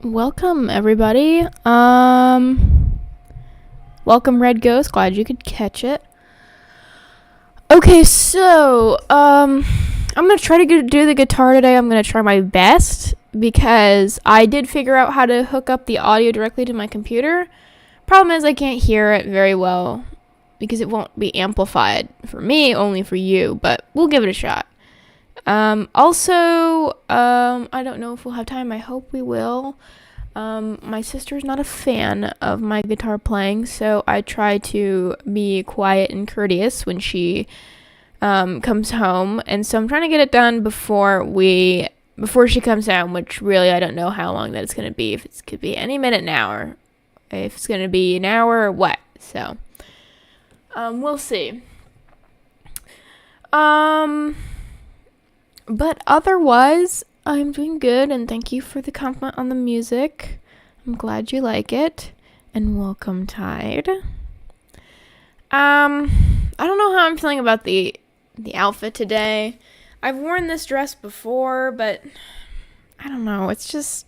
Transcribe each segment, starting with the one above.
Welcome everybody. Welcome Red Ghost. Glad you could catch it. Okay, so I'm gonna try to do the guitar today. I'm gonna try my best because I did figure out how to hook up the audio directly to my computer. Problem is I can't hear it very well because it won't be amplified for me, only for you, but we'll give it a shot. I don't know if we'll have time. I hope we will. My sister's not a fan of my guitar playing, so I try to be quiet and courteous when she comes home, and so I'm trying to get it done before she comes home, which really I don't know how long that it's going to be. If it could be any minute now, or if it's going to be an hour or what. So we'll see. But otherwise, I'm doing good, and thank you for the compliment on the music. I'm glad you like it, and welcome, Tide. I don't know how I'm feeling about the outfit today. I've worn this dress before, but I don't know. It's just,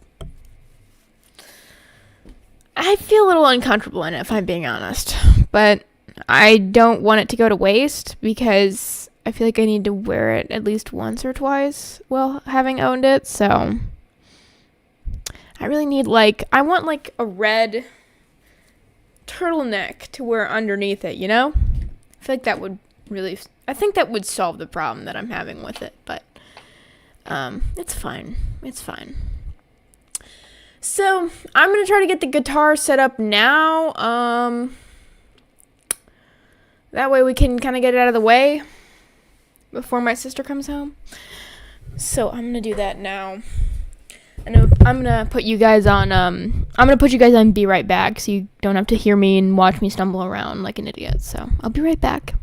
I feel a little uncomfortable in it, if I'm being honest. But I don't want it to go to waste because I feel like I need to wear it at least once or twice while having owned it, so I really need I want a red turtleneck to wear underneath it, you know? I feel like that would I think that would solve the problem that I'm having with it, but it's fine. It's fine. So, I'm going to try to get the guitar set up now. That way we can kind of get it out of the way before my sister comes home. So I'm gonna do that now, and I'm gonna put you guys on Be Right Back, so you don't have to hear me and watch me stumble around like an idiot. So I'll be right back.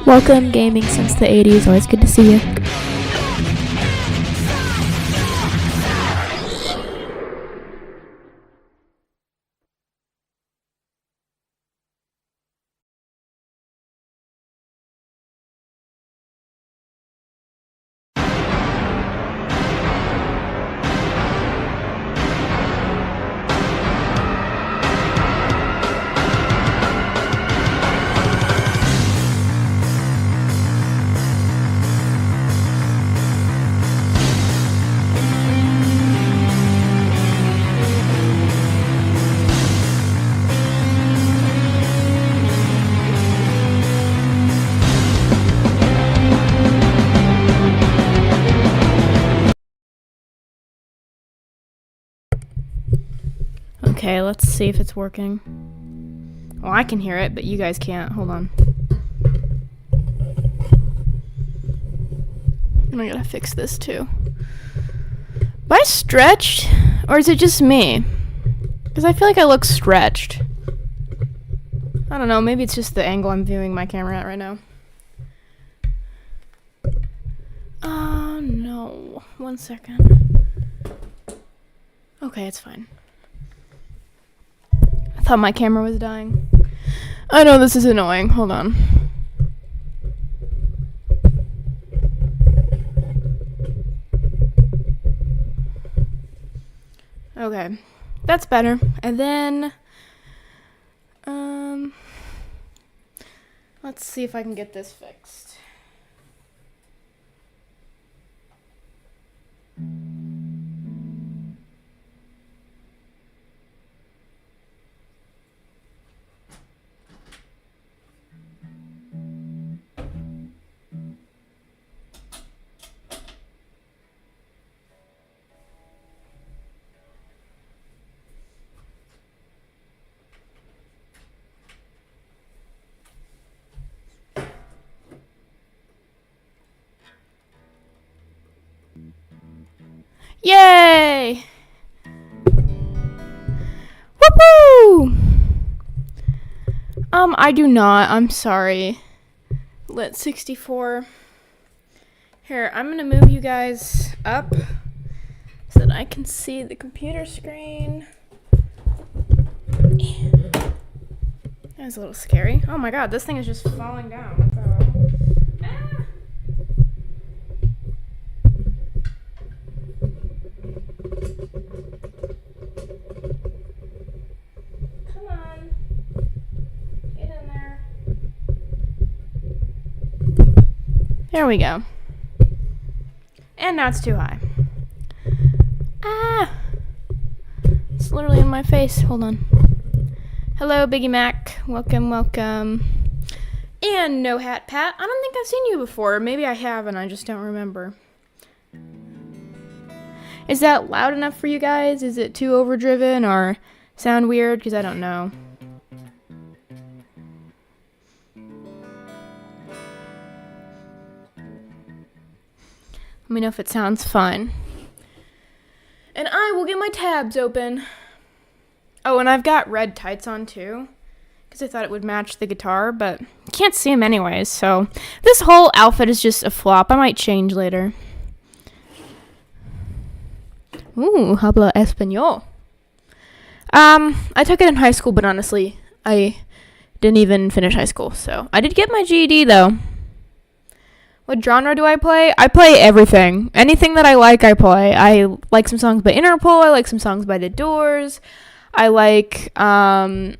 Welcome, gaming since the 80s. Always good to see you. Okay, let's see if it's working. Well, I can hear it, but you guys can't. Hold on. And I gotta fix this too. Am I stretched? Or is it just me? Because I feel like I look stretched. I don't know, maybe it's just the angle I'm viewing my camera at right now. No. 1 second. Okay, it's fine. I thought my camera was dying. I know this is annoying. Hold on. Okay, that's better. And then, let's see if I can get this fixed. Yay! Woo-hoo! I do not. I'm sorry. Lit 64. Here, I'm gonna move you guys up so that I can see the computer screen. That was a little scary. Oh my god, this thing is just falling down. Ah. Come on. Get in there. There we go. And now it's too high. Ah! It's literally in my face. Hold on. Hello, Biggie Mac. Welcome, welcome. And No Hat Pat. I don't think I've seen you before. Maybe I have and I just don't remember. Is that loud enough for you guys? Is it too overdriven or sound weird? Because I don't know. Let me know if it sounds fine. And I will get my tabs open. Oh, and I've got red tights on too, because I thought it would match the guitar, but you can't see them anyways, so this whole outfit is just a flop. I might change later. Ooh, habla español. I took it in high school, but honestly, I didn't even finish high school, so I did get my GED though. What genre do I play? I play everything. Anything that I like, I play. I like some songs by Interpol. I like some songs by The Doors. I like some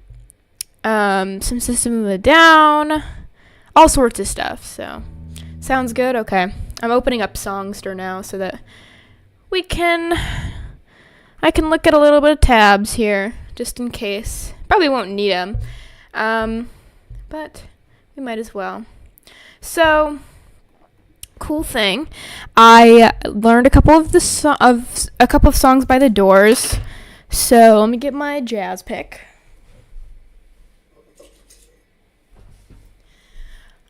System of a Down. All sorts of stuff. So, sounds good? Okay. I'm opening up Songster now so that I can look at a little bit of tabs here, just in case. Probably won't need them. But we might as well. So, cool thing. I learned a couple of songs by The Doors. So let me get my jazz pick.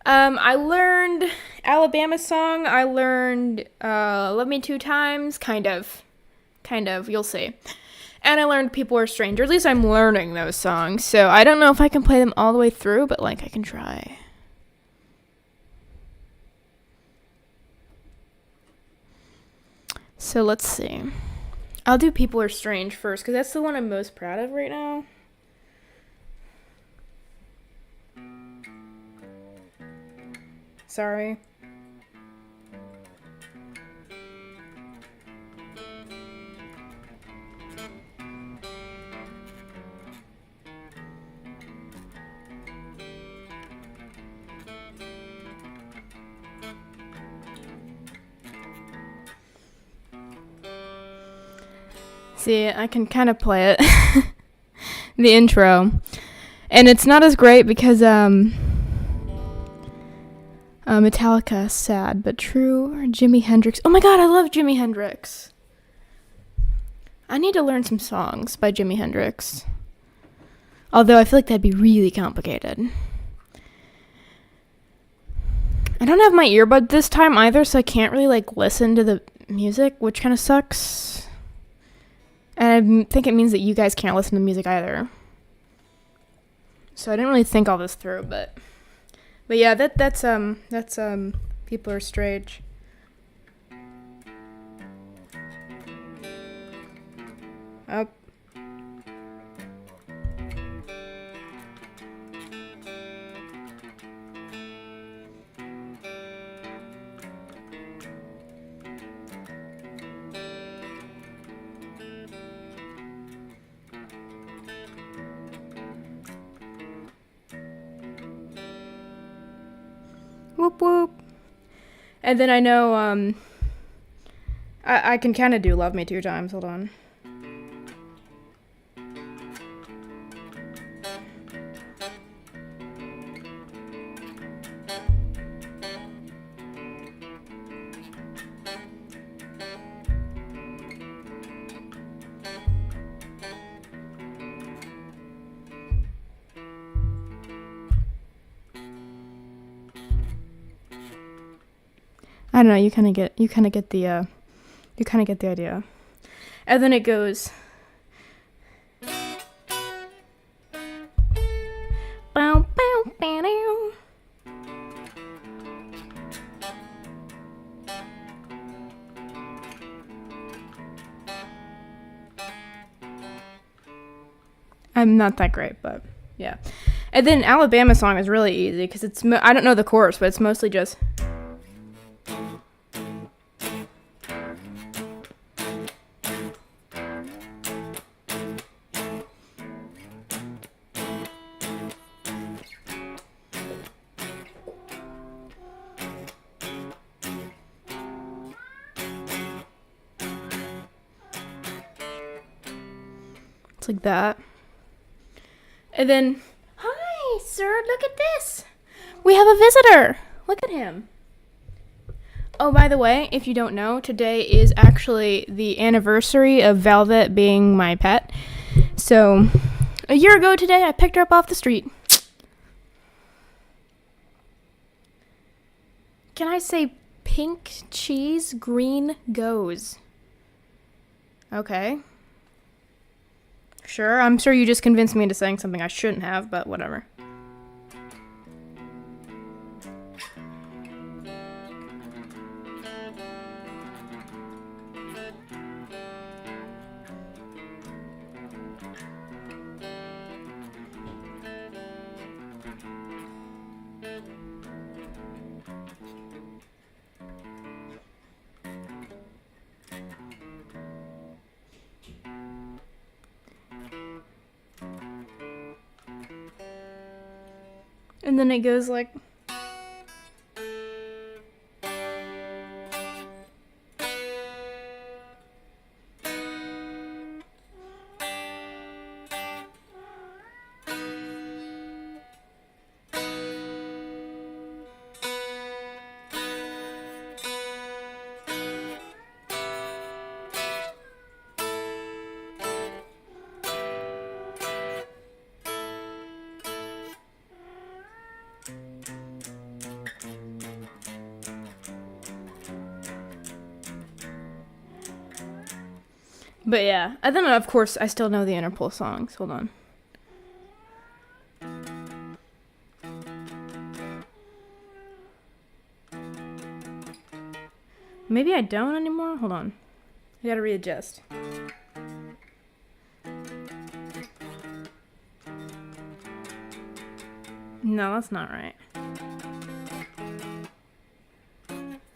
I learned Alabama song. I learned Love Me Two Times. Kind of. You'll see. And I learned People Are Strange. Or at least I'm learning those songs. So I don't know if I can play them all the way through, but like I can try. So let's see. I'll do People Are Strange first, because that's the one I'm most proud of right now. Sorry. See, I can kind of play it. The intro. And it's not as great because, Metallica, Sad But True, or Jimi Hendrix. Oh my god, I love Jimi Hendrix. I need to learn some songs by Jimi Hendrix. Although I feel like that'd be really complicated. I don't have my earbud this time either, so I can't really, like, listen to the music, which kind of sucks. And I think it means that you guys can't listen to music either. So I didn't really think all this through, but yeah, that's People Are Strange. Oh. Whoop whoop. And then I know, I can kind of do Love Me 2 times. Hold on. I don't know, you kind of get the idea. And then it goes bow, bow, bow, bow. I'm not that great, but yeah. And then Alabama song is really easy because it's I don't know the chorus, but it's mostly just like that. And then, hi, sir, look at this. We have a visitor. Look at him. Oh, by the way, if you don't know, today is actually the anniversary of Velvet being my pet. So, a year ago today, I picked her up off the street. Can I say pink cheese, green goes? Okay. Sure, I'm sure you just convinced me into saying something I shouldn't have, but whatever. And then it goes like... But yeah, I don't know, of course, I still know the Interpol songs. Hold on. Maybe I don't anymore? Hold on. I gotta readjust. No, that's not right.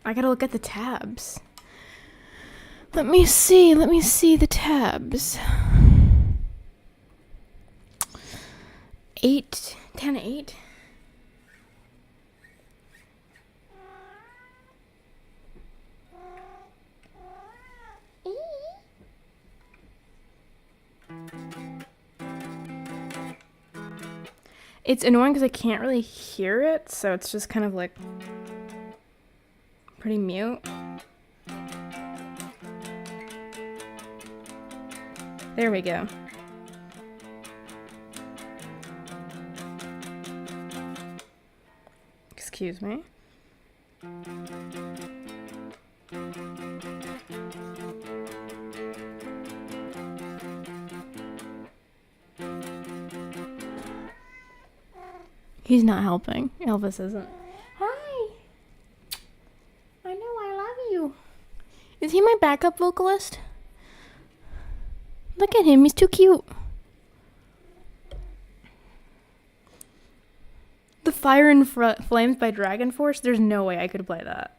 I gotta look at the tabs. Let me see the tabs. 8, 10, 8. It's annoying because I can't really hear it, so it's just kind of like pretty mute. There we go. Excuse me. He's not helping. Elvis isn't. Hi. I know I love you. Is he my backup vocalist? Look at him. He's too cute. The Fire and Flames by Dragon Force? There's no way I could play that.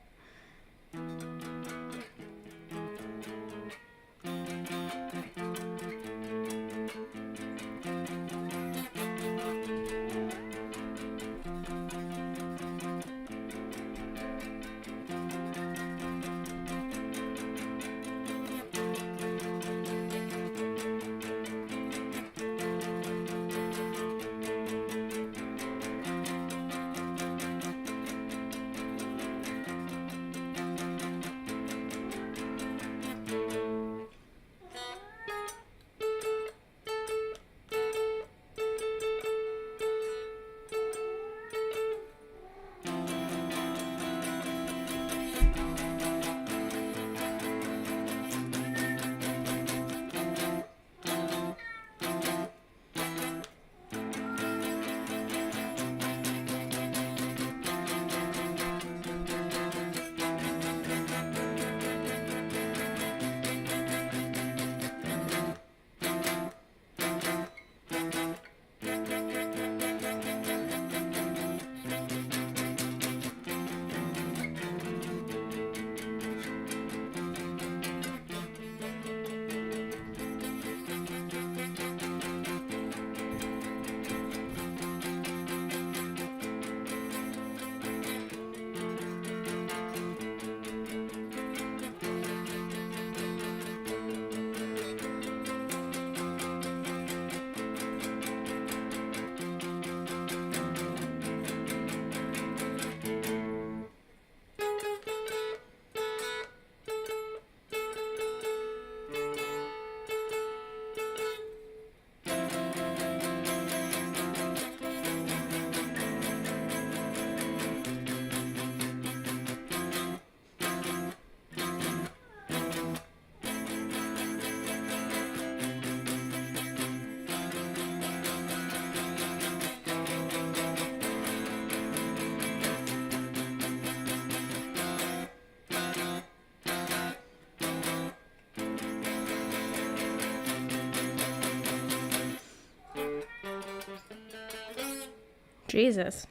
Jesus.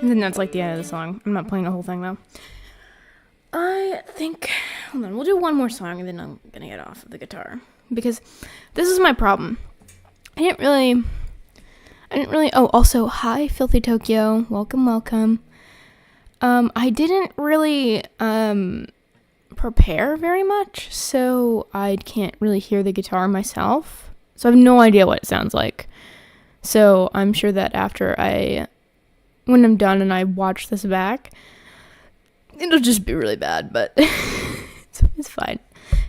And then that's like the end of the song. I'm not playing the whole thing though. I think, hold on, we'll do one more song and then I'm gonna get off of the guitar. Because this is my problem. I didn't really, oh, also, hi, Filthy Tokyo. Welcome. I didn't really, prepare very much, so I can't really hear the guitar myself. So I have no idea what it sounds like. So I'm sure that when I'm done and I watch this back, it'll just be really bad, but it's fine.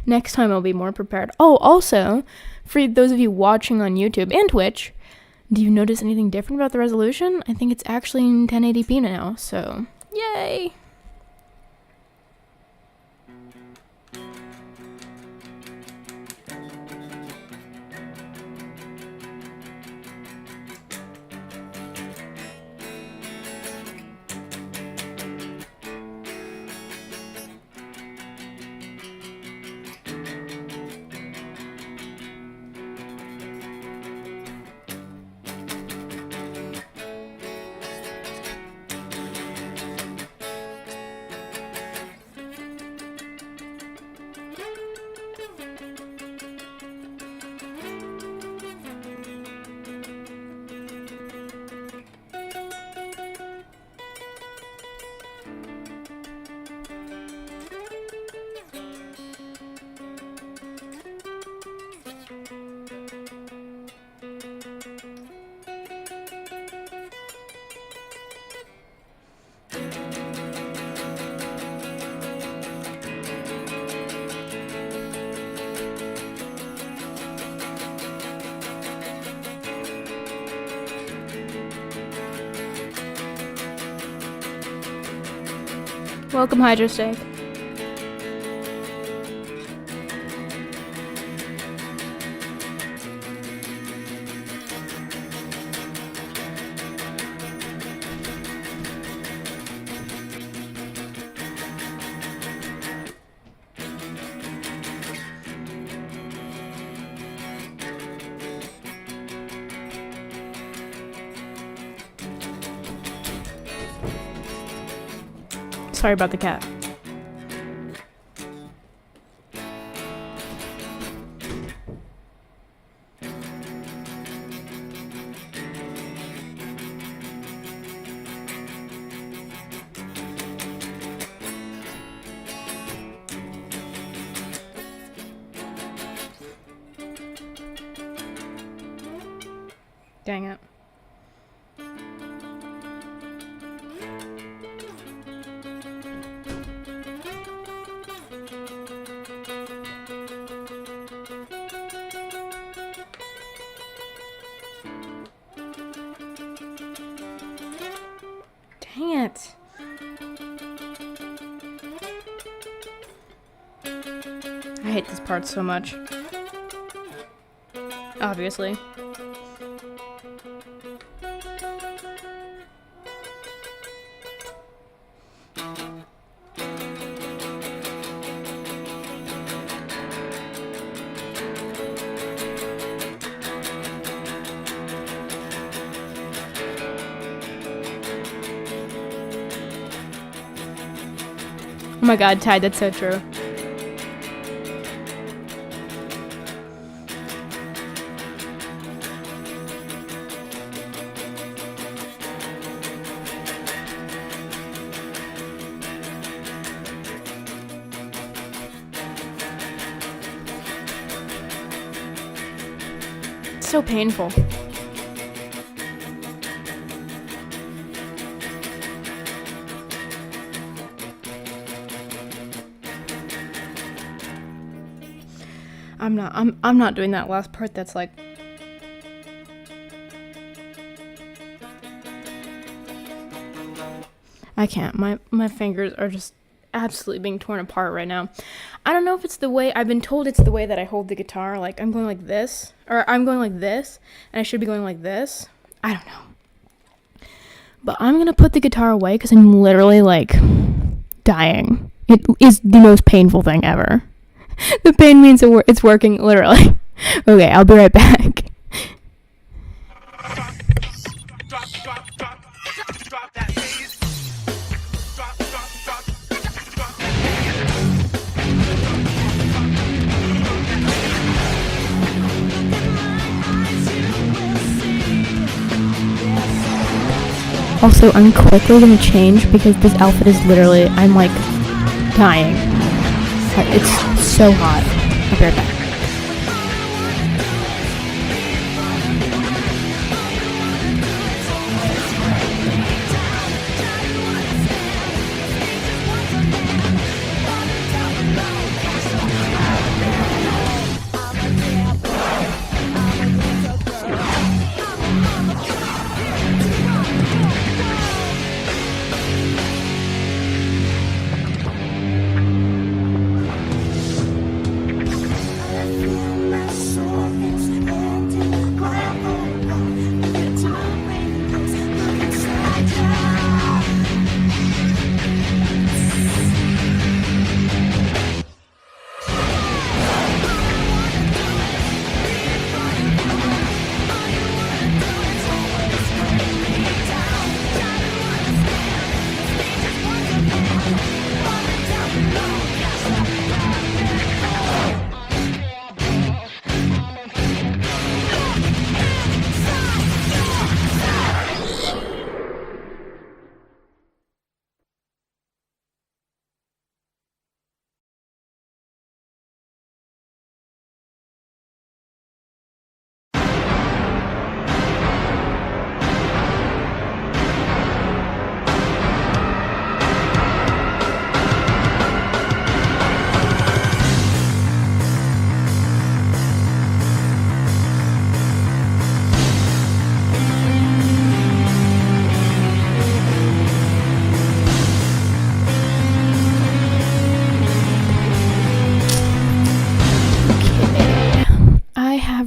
Next time I'll be more prepared. Oh, also, for those of you watching on YouTube and Twitch, do you notice anything different about the resolution? I think it's actually in 1080p now, so yay! Welcome, Hydro Steak. Sorry about the cat. Dang it. Dang it. I hate this part so much. Obviously. Oh my god, Ty, that's so true. It's so painful. I'm not doing that last part that's like I can't. My fingers are just absolutely being torn apart right now. I don't know if it's the way I've been told it's the way that I hold the guitar, like I'm going like this or I'm going like this and I should be going like this. I don't know. But I'm going to put the guitar away cuz I'm literally like dying. It is the most painful thing ever. The pain means it's working, literally. Okay, I'll be right back. Also, I'm quickly gonna change because this outfit is literally, I'm like dying. It's so hot. I'll be right back.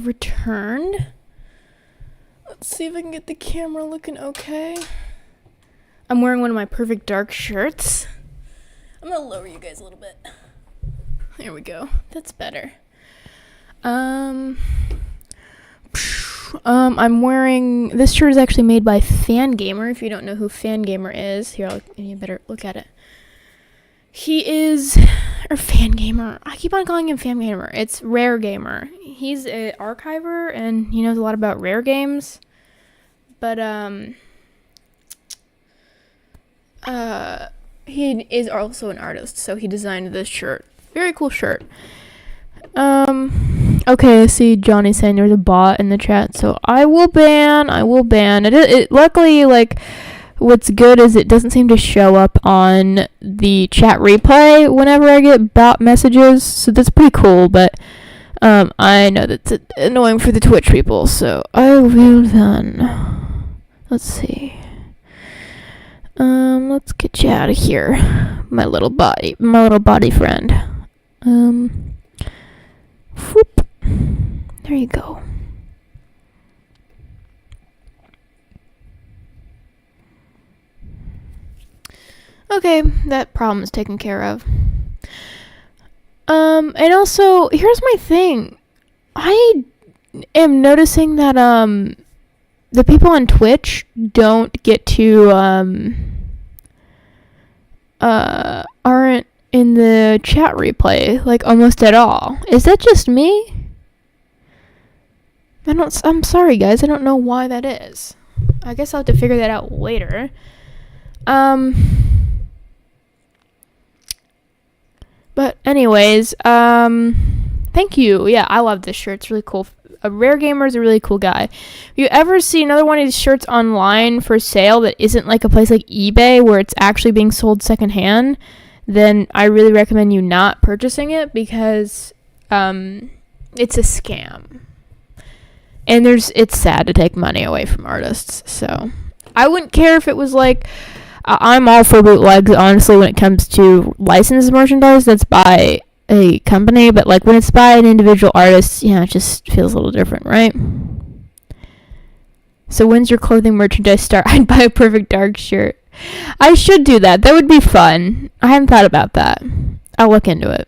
Returned. Let's see if I can get the camera looking okay. I'm wearing one of my perfect dark shirts. I'm gonna lower you guys a little bit. There we go. That's better. I'm wearing, this shirt is actually made by Fangamer. If you don't know who Fangamer is, here, you better look at it. He is, or Fangamer. I keep on calling him Fangamer. It's Rare Gamer. He's an archiver and he knows a lot about rare games. But he is also an artist, so he designed this shirt. Very cool shirt. Okay, I see Johnny saying there's a bot in the chat, so I will ban it. Luckily, like, what's good is it doesn't seem to show up on the chat replay whenever I get bot messages, so that's pretty cool, but I know that's annoying for the Twitch people, so I will then. Let's see. Let's get you out of here, my little body friend. Whoop. There you go. Okay, that problem is taken care of. And also, here's my thing. I am noticing that, the people on Twitch don't get to, aren't in the chat replay, like, almost at all. Is that just me? I'm sorry, guys. I don't know why that is. I guess I'll have to figure that out later. But anyways, thank you. Yeah, I love this shirt. It's really cool. A Rare Gamer is a really cool guy. If you ever see another one of these shirts online for sale that isn't like a place like eBay where it's actually being sold secondhand, then I really recommend you not purchasing it because it's a scam. And it's sad to take money away from artists. So I wouldn't care if it was like, I'm all for bootlegs, honestly, when it comes to licensed merchandise that's by a company, but like when it's by an individual artist, yeah, it just feels a little different, right? So when's your clothing merchandise start? I'd buy a perfect dark shirt. I should do that. That would be fun. I hadn't thought about that. I'll look into it.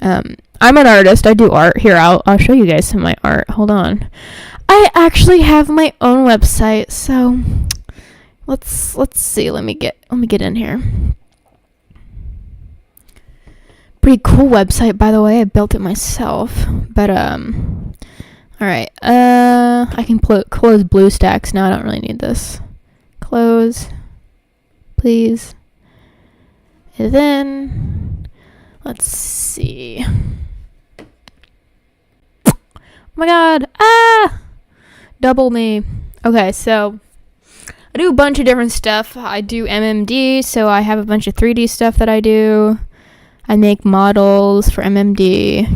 I'm an artist. I do art. Here, I'll show you guys some of my art. Hold on. I actually have my own website, so let's see. Let me get in here. Pretty cool website, by the way. I built it myself. But all right. I can close BlueStacks now. I don't really need this. Close, please. And then let's see. Oh my god. Double me. Okay, so I do a bunch of different stuff. I do MMD, so I have a bunch of 3D stuff that I do. I make models for MMD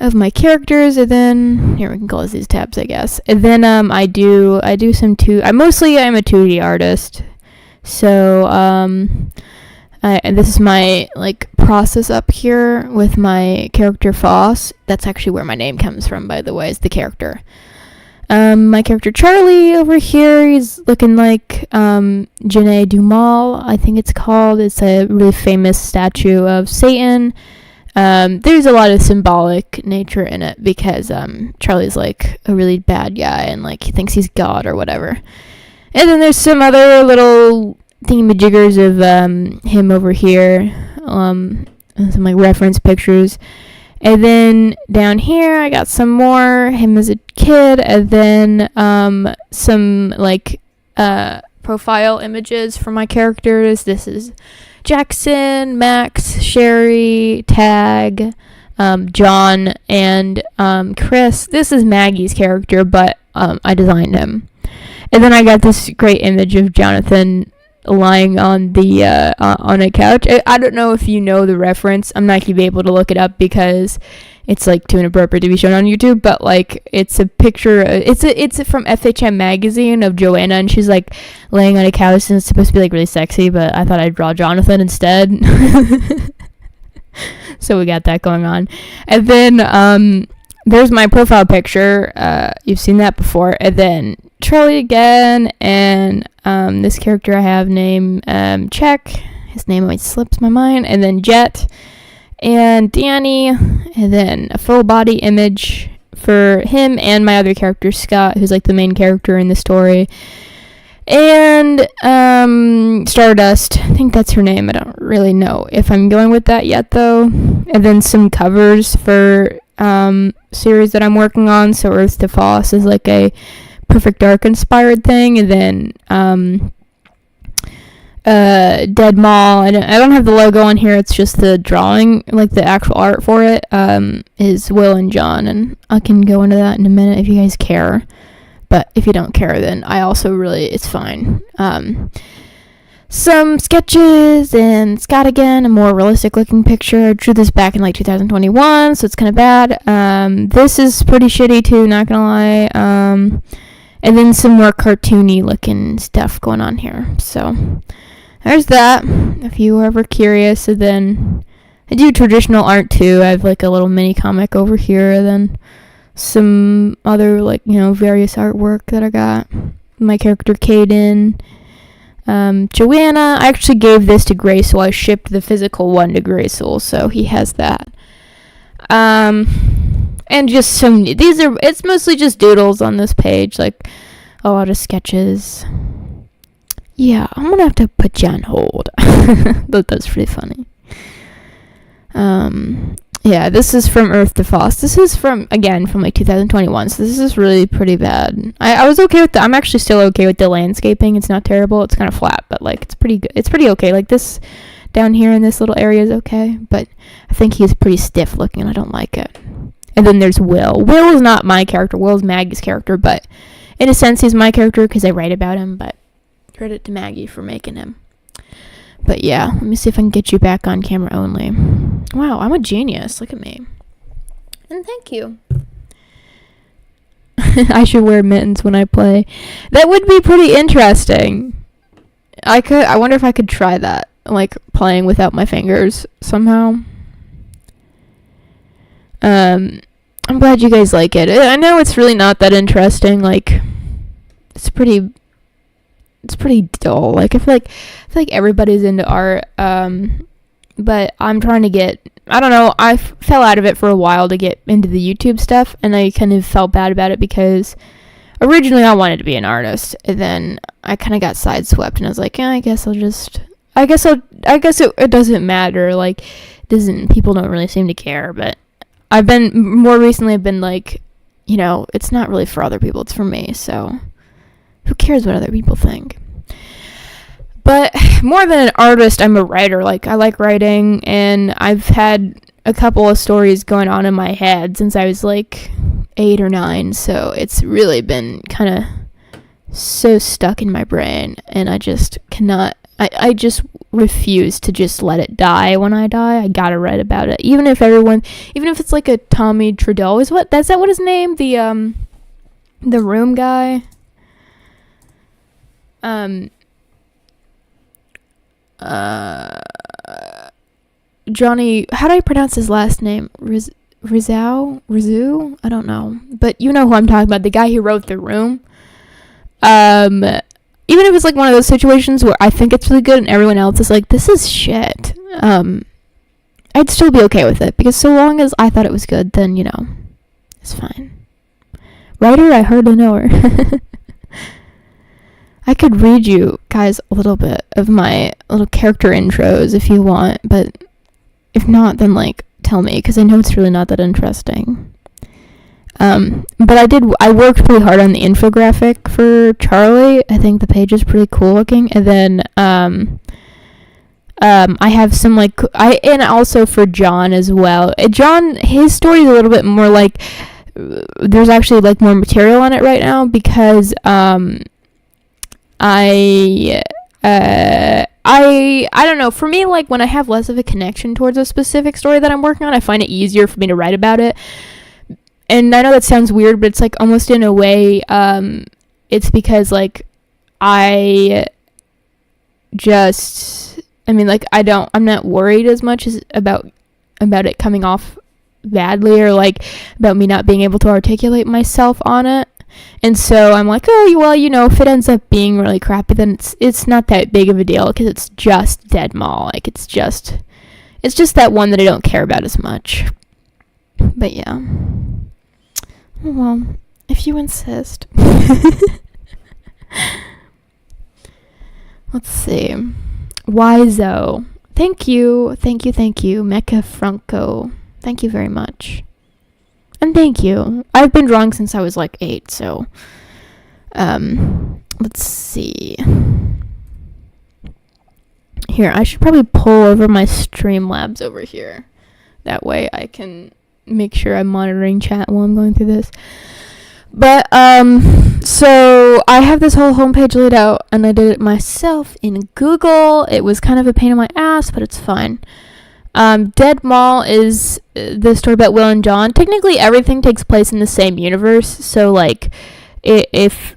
of my characters, and then here we can close these tabs, I guess. And then I do some I'm a 2D artist. So and this is my like process up here with my character Foss. That's actually where my name comes from, by the way, is the character. My character Charlie over here, he's looking like Jeunet Dumal, I think it's called. It's a really famous statue of Satan. There's a lot of symbolic nature in it because Charlie's like a really bad guy and like he thinks he's God or whatever. And then there's some other little thingamajiggers of him over here, some like reference pictures. And then down here, I got some more him as a kid, and then some like profile images for my characters. This is Jackson, Max, Sherry, Tag, John, and Chris. This is Maggie's character, but I designed him. And then I got this great image of Jonathan lying on the on a couch. I don't know if you know the reference. I'm not gonna be able to look it up because it's like too inappropriate to be shown on YouTube. But like, it's a picture. It's from FHM magazine of Joanna, and she's like laying on a couch, and it's supposed to be like really sexy. But I thought I'd draw Jonathan instead. So we got that going on, and then there's my profile picture. You've seen that before, and then Charlie again, and this character I have named Check. His name always slips my mind. And then Jet and Danny, and then a full body image for him and my other character Scott, who's like the main character in the story. And Stardust, I think that's her name. I don't really know if I'm going with that yet though. And then some covers for series that I'm working on. So Earth to Foss is like a Perfect Dark inspired thing, and then Dead Mall. I don't have the logo on here. It's just the drawing, like the actual art for it. Is Will and John, and I can go into that in a minute if you guys care. But if you don't care, then I also really, it's fine. Some sketches, and Scott again, a more realistic looking picture. I drew this back in like 2021, so it's kind of bad. This is pretty shitty too, not gonna lie. And then some more cartoony looking stuff going on here. So there's that, if you were ever curious. And then I do traditional art too. I have like a little mini comic over here, and then some other like, various artwork that I got. My character Caden. Joanna, I actually gave this to Graysoul. I shipped the physical one to Graysoul, so he has that. And just it's mostly just doodles on this page, like a lot of sketches. Yeah, I'm gonna have to put you on hold. That's pretty funny. Yeah, this is from Earth to Foss. This is from like 2021, so this is really pretty bad. I was okay with I'm actually still okay with the landscaping. It's not terrible. It's kind of flat, but like it's pretty good. It's pretty okay. Like this down here in this little area is okay, but I think he's pretty stiff looking. I don't like it. And then there's Will. Will is not my character. Will is Maggie's character, but in a sense he's my character because I write about him, but credit to Maggie for making him. But yeah, let me see if I can get you back on camera only. Wow, I'm a genius. Look at me. And thank you. I should wear mittens when I play. That would be pretty interesting. I wonder if I could try that, like playing without my fingers somehow. I'm glad you guys like it. I know it's really not that interesting. Like, it's pretty dull. Like, I feel like everybody's into art. but I'm trying to I don't know, I fell out of it for a while to get into the YouTube stuff, and I kind of felt bad about it because originally I wanted to be an artist, and then I kind of got sideswept, and I was like, yeah, I guess it doesn't matter, like, people don't really seem to care, but more recently I've been like, it's not really for other people, it's for me, so who cares what other people think? But more than an artist, I'm a writer. Like, I like writing, and I've had a couple of stories going on in my head since I was like 8 or 9, so it's really been kind of so stuck in my brain, and I just cannot, I just refuse to just let it die. When I die, I gotta write about it, even if it's like a Tommy Trudell, is that what his name, the Room guy, Johnny, how do I pronounce his last name? Rizzo? I don't know. But you know who I'm talking about, the guy who wrote The Room. Even if it's like one of those situations where I think it's really good and everyone else is like, this is shit, I'd still be okay with it, because so long as I thought it was good, then, it's fine. Writer, I hardly know her. I could read you guys a little bit of my little character intros if you want, but if not, then, like, tell me, because I know it's really not that interesting. But I worked pretty hard on the infographic for Charlie. I think the page is pretty cool looking, and then, I have some, and also for John as well. John, his story is a little bit more, like, there's actually, like, more material on it right now, because, I don't know, for me, like, when I have less of a connection towards a specific story that I'm working on, I find it easier for me to write about it. And I know that sounds weird, but it's, like, almost in a way, it's because, like, I'm not worried as much as about it coming off badly, or, like, about me not being able to articulate myself on it. And so I'm like, oh, well, if it ends up being really crappy, then it's not that big of a deal, because it's just Dead Mall. Like, it's just that one that I don't care about as much. But yeah. Well, if you insist. Let's see. Wizo. Thank you. Mecha Franco. Thank you very much. And thank you. I've been drawing since I was like 8, so let's see. Here, I should probably pull over my Streamlabs over here. That way I can make sure I'm monitoring chat while I'm going through this. But so I have this whole homepage laid out, and I did it myself in Google. It was kind of a pain in my ass, but it's fine. Dead Mall is the story about Will and John. Technically, everything takes place in the same universe, so, like, if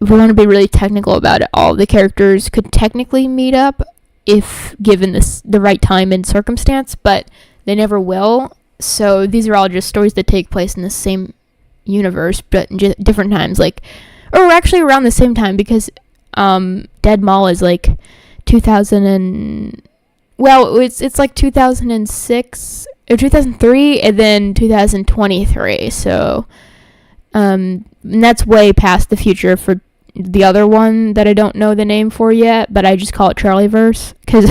we want to be really technical about it, all the characters could technically meet up if given the right time and circumstance, but they never will. So these are all just stories that take place in the same universe, but in different times, or actually around the same time, because Dead Mall is, like, it's like 2006 or 2003, and then 2023. So, and that's way past the future for the other one that I don't know the name for yet, but I just call it Charlieverse, because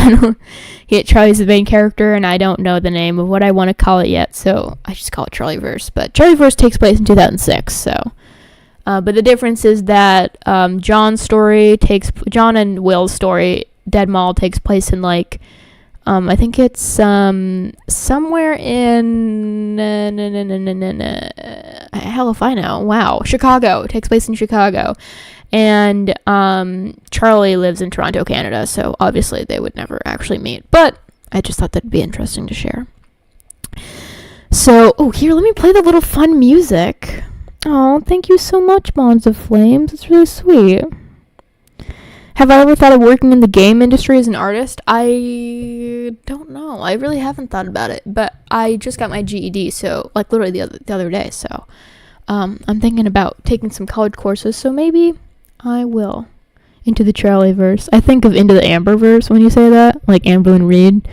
Charlie's the main character, and I don't know the name of what I want to call it yet, so I just call it Charlieverse. But Charlieverse takes place in 2006, so. But the difference is that John and Will's story, Dead Mall, takes place in, like, I think it's somewhere in hell if I know. Wow, Chicago. It takes place in Chicago, and Charlie lives in Toronto, Canada. So obviously they would never actually meet. But I just thought that'd be interesting to share. So, here, let me play the little fun music. Oh, thank you so much, Bonds of Flames. It's really sweet. Have I ever thought of working in the game industry as an artist? I don't know. I really haven't thought about it. But I just got my GED, so, like, literally the other day. So I'm thinking about taking some college courses, so maybe I will. Into the Charlieverse. I think of Into the Amberverse when you say that, like Amber and Reed.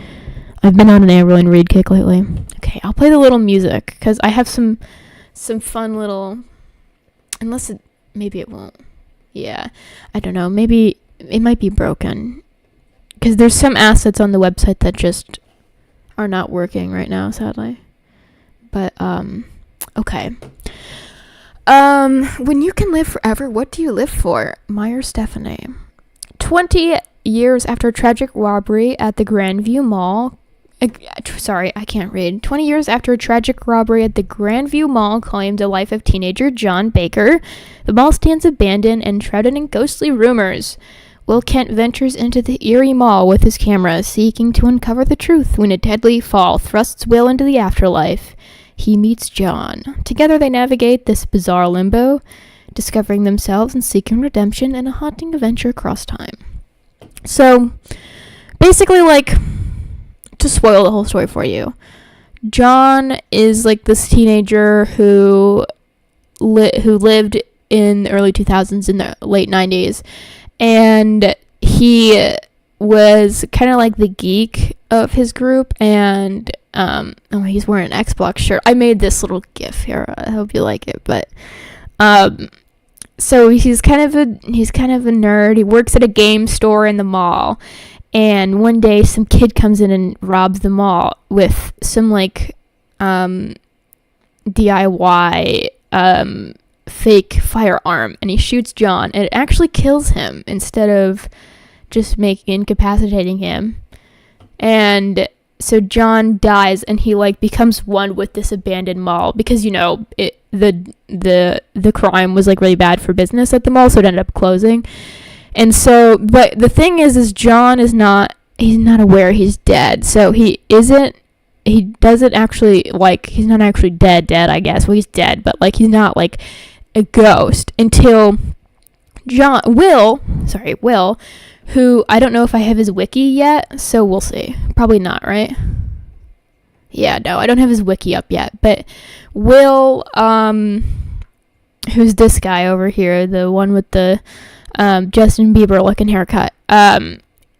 I've been on an Avril Reed kick lately. Okay, I'll play the little music, because I have some fun little... Maybe it won't. Yeah, I don't know. Maybe it might be broken. Because there's some assets on the website that just are not working right now, sadly. But, okay. When you can live forever, what do you live for? Meyer Stephanie. 20 years after a tragic robbery at the Grandview Mall... I can't read. 20 years after a tragic robbery at the Grandview Mall claimed the life of teenager John Baker, the mall stands abandoned and shrouded in ghostly rumors. Will Kent ventures into the eerie mall with his camera, seeking to uncover the truth when a deadly fall thrusts Will into the afterlife. He meets John. Together they navigate this bizarre limbo, discovering themselves and seeking redemption in a haunting adventure across time. So, basically, to spoil the whole story for you, John is this teenager who lived in the early 2000s, in the late 90s, and he was kind of the geek of his group, and he's wearing an Xbox shirt. I made this little gif here. I hope you like it, but so he's kind of a nerd. He works at a game store in the mall. And one day, some kid comes in and robs the mall with some, DIY, fake firearm. And he shoots John. And it actually kills him instead of just incapacitating him. And so John dies, and he, becomes one with this abandoned mall. Because, the crime was, really bad for business at the mall, so it ended up closing. And so, but the thing is John he's not aware he's dead. So he doesn't actually, he's not actually dead, I guess. Well, he's dead, but, he's not, a ghost until Will, who, I don't know if I have his wiki yet, so we'll see. Probably not, right? Yeah, no, I don't have his wiki up yet, but Will, who's this guy over here, the one with the, Justin Bieber looking haircut.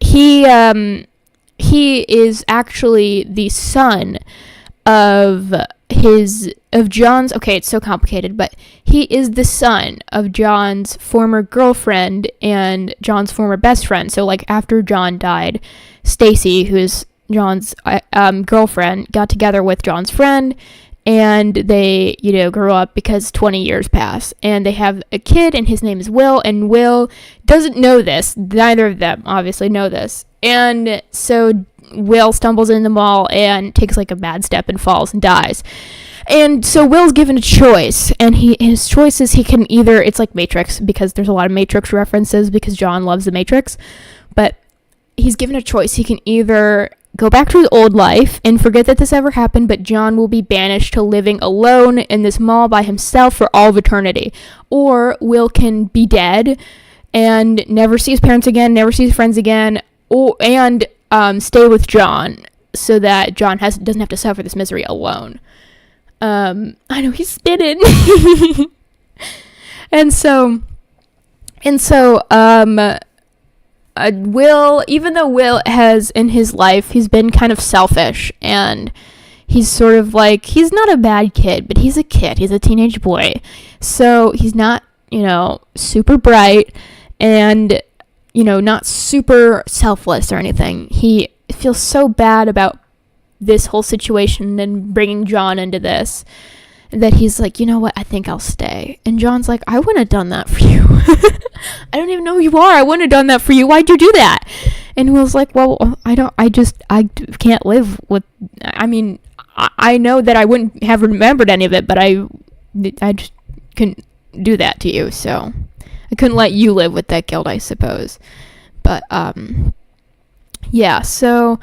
He is actually the son of John's, okay, it's so complicated, but he is the son of John's former girlfriend and John's former best friend. So, after John died, Stacy, who is John's girlfriend, got together with John's friend, and they, grew up because 20 years pass. And they have a kid, and his name is Will. And Will doesn't know this. Neither of them obviously know this. And so Will stumbles in the mall and takes a bad step and falls and dies. And so Will's given a choice. And his choice is he can either, it's like Matrix, because there's a lot of Matrix references because John loves the Matrix. But he's given a choice. He can either go back to his old life and forget that this ever happened, but John will be banished to living alone in this mall by himself for all of eternity. Or Will can be dead and never see his parents again, never see his friends again, and stay with John so that John doesn't have to suffer this misery alone. I know he's spitting. and so Will, even though Will has in his life, he's been kind of selfish, and he's sort of he's not a bad kid, but he's a kid. He's a teenage boy. So he's not, super bright and, not super selfless or anything. He feels so bad about this whole situation and bringing John into this that he's you know what, I think I'll stay. And John's I wouldn't have done that for you. I don't even know who you are. I wouldn't have done that for you. Why'd you do that? And Will's well, I can't live with, I know that I wouldn't have remembered any of it, but I just couldn't do that to you, so I couldn't let you live with that guilt, I suppose. But, yeah, so...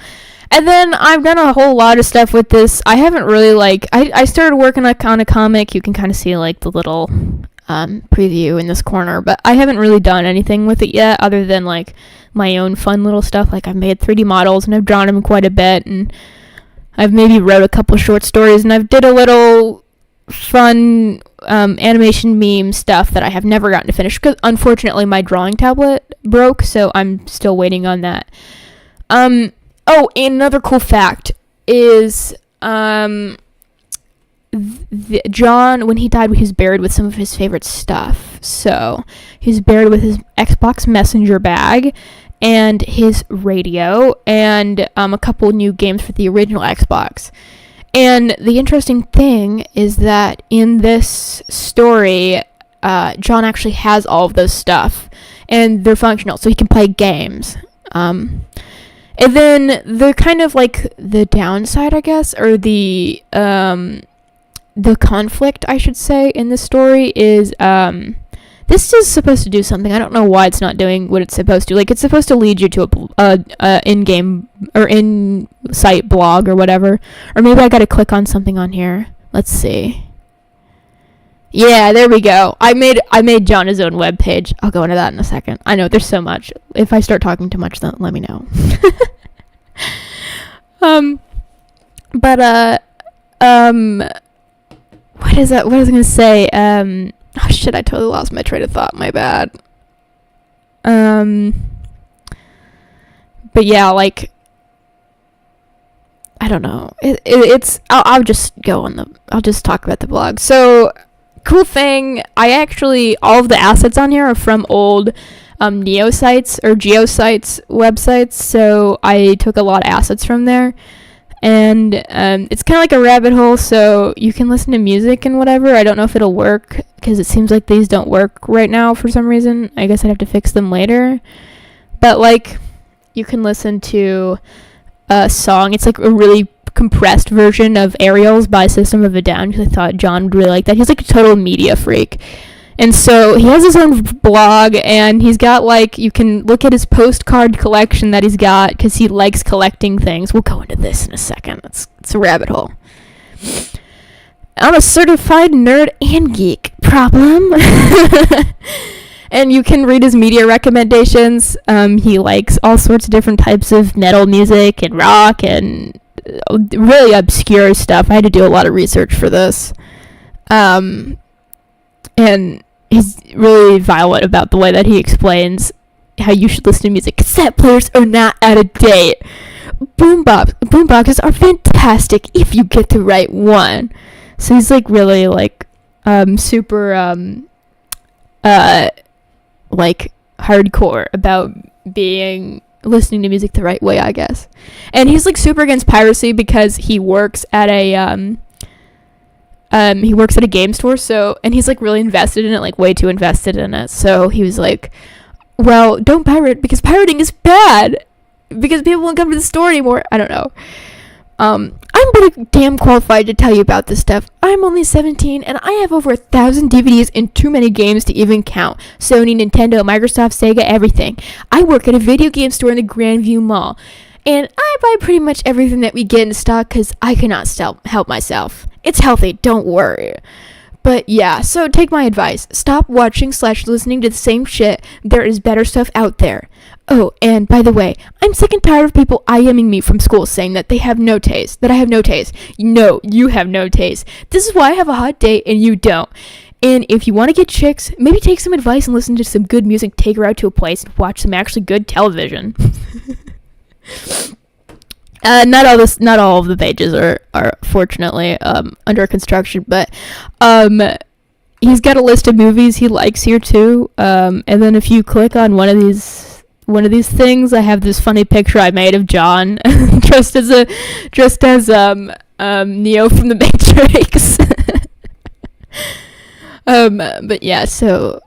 And then I've done a whole lot of stuff with this. I haven't really, I started working on a comic. You can kind of see, the little preview in this corner. But I haven't really done anything with it yet other than, my own fun little stuff. I've made 3D models, and I've drawn them quite a bit. And I've maybe wrote a couple short stories. And I've did a little fun animation meme stuff that I have never gotten to finish. Because, unfortunately, my drawing tablet broke, so I'm still waiting on that. Oh, and another cool fact is, John, when he died, he was buried with some of his favorite stuff. So he was buried with his Xbox Messenger bag and his radio and a couple new games for the original Xbox. And the interesting thing is that in this story, John actually has all of those stuff, and they're functional, so he can play games. And then the kind of like the downside, I guess, or the conflict, I should say, in this story is this is supposed to do something. I don't know why it's not doing what it's supposed to. Like, it's supposed to lead you to a in-game or in-site blog or whatever. Or maybe I gotta click on something on here. Let's see. Yeah, there we go. I made John his own webpage. I'll go into that in a second. I know there's so much. If I start talking too much, then let me know. What is that? What was I gonna say? Oh shit! I totally lost my train of thought. My bad. But yeah, like, I don't know. It's. I'll just go on the. I'll just talk about the blog. So, cool thing. All of the assets on here are from old Neosites or Geosites websites. So I took a lot of assets from there. And it's kind of like a rabbit hole, so you can listen to music and whatever. I don't know if it'll work, because it seems like these don't work right now for some reason. I guess I'd have to fix them later. But, like, you can listen to a song. It's like a really compressed version of Aerials by System of a Down, because I thought John would really like that. He's like a total media freak. And so he has his own blog, and he's got, like, you can look at his postcard collection that he's got, because he likes collecting things. We'll go into this in a second. It's a rabbit hole. I'm a certified nerd and geek. Problem? And you can read his media recommendations. He likes all sorts of different types of metal music and rock and really obscure stuff. I had to do a lot of research for this. And he's really violent about the way that he explains how you should listen to music. Cassette players are not out of date. Boomboxes are fantastic if you get the right one. So he's like really like super like hardcore about listening to music the right way, I guess. And he's like super against piracy because he works at a game store, and he's like really invested in it, like way too invested in it. So he was like, well, don't pirate because pirating is bad because people won't come to the store anymore. I don't know. I'm pretty damn qualified to tell you about this stuff. I'm only 17 and I have over 1,000 DVDs and too many games to even count. Sony, Nintendo, Microsoft, Sega, everything. I work at a video game store in the Grandview Mall, and I buy pretty much everything that we get in stock because I cannot help myself. It's healthy, don't worry. But yeah, so take my advice. Stop watching/listening to the same shit. There is better stuff out there. Oh, and by the way, I'm sick and tired of people IMing me from school saying that they have no taste, that I have no taste. No, you have no taste. This is why I have a hot date and you don't. And if you want to get chicks, maybe take some advice and listen to some good music, take her out to a place and watch some actually good television. Not all of the pages are fortunately under construction, but he's got a list of movies he likes here too. And then if you click on one of these things, I have this funny picture I made of John dressed as Neo from the Matrix. But yeah, so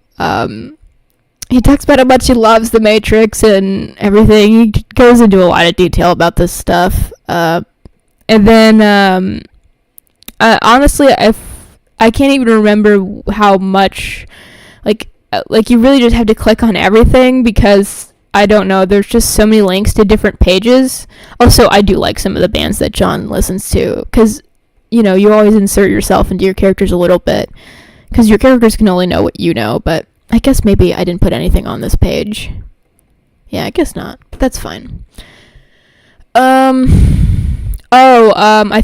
he talks about how much he loves the Matrix and everything. He goes into a lot of detail about this stuff. And then, honestly, I can't even remember how much, like you really just have to click on everything because, I don't know, there's just so many links to different pages. Also, I do like some of the bands that John listens to because, you know, you always insert yourself into your characters a little bit because your characters can only know what you know, but I guess maybe I didn't put anything on this page. Yeah, I guess not. But that's fine. I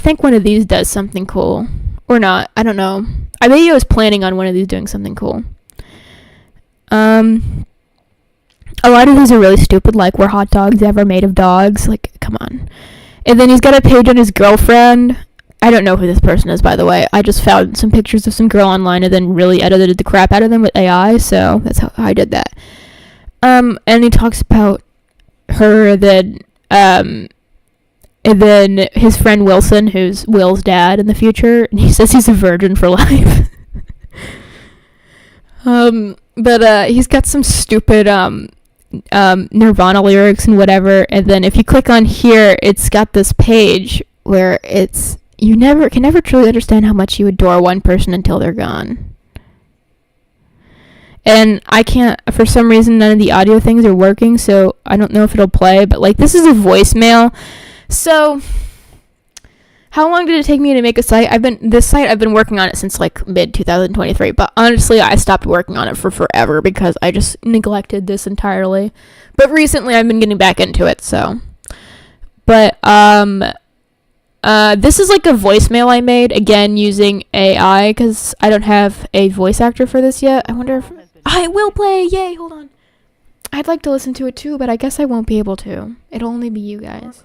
think one of these does something cool. Or not. I don't know. Maybe I was planning on one of these doing something cool. A lot of these are really stupid, like, were hot dogs ever made of dogs? Like, come on. And then he's got a page on his girlfriend. I don't know who this person is, by the way. I just found some pictures of some girl online and then really edited the crap out of them with AI, so that's how I did that. And he talks about her, and then his friend Wilson, who's Will's dad in the future, and he says he's a virgin for life. But he's got some stupid, Nirvana lyrics and whatever, and then if you click on here, it's got this page where you can never truly understand how much you adore one person until they're gone. And I can't, for some reason, none of the audio things are working, so I don't know if it'll play, but, like, this is a voicemail. So, how long did it take me to make a site? I've been working on it since, like, mid-2023, but honestly, I stopped working on it for forever because I just neglected this entirely. But recently, I've been getting back into it, so. But, this is, like, a voicemail I made, again, using AI, because I don't have a voice actor for this yet. I wonder if I will play! Yay, hold on. I'd like to listen to it too, but I guess I won't be able to. It'll only be you guys.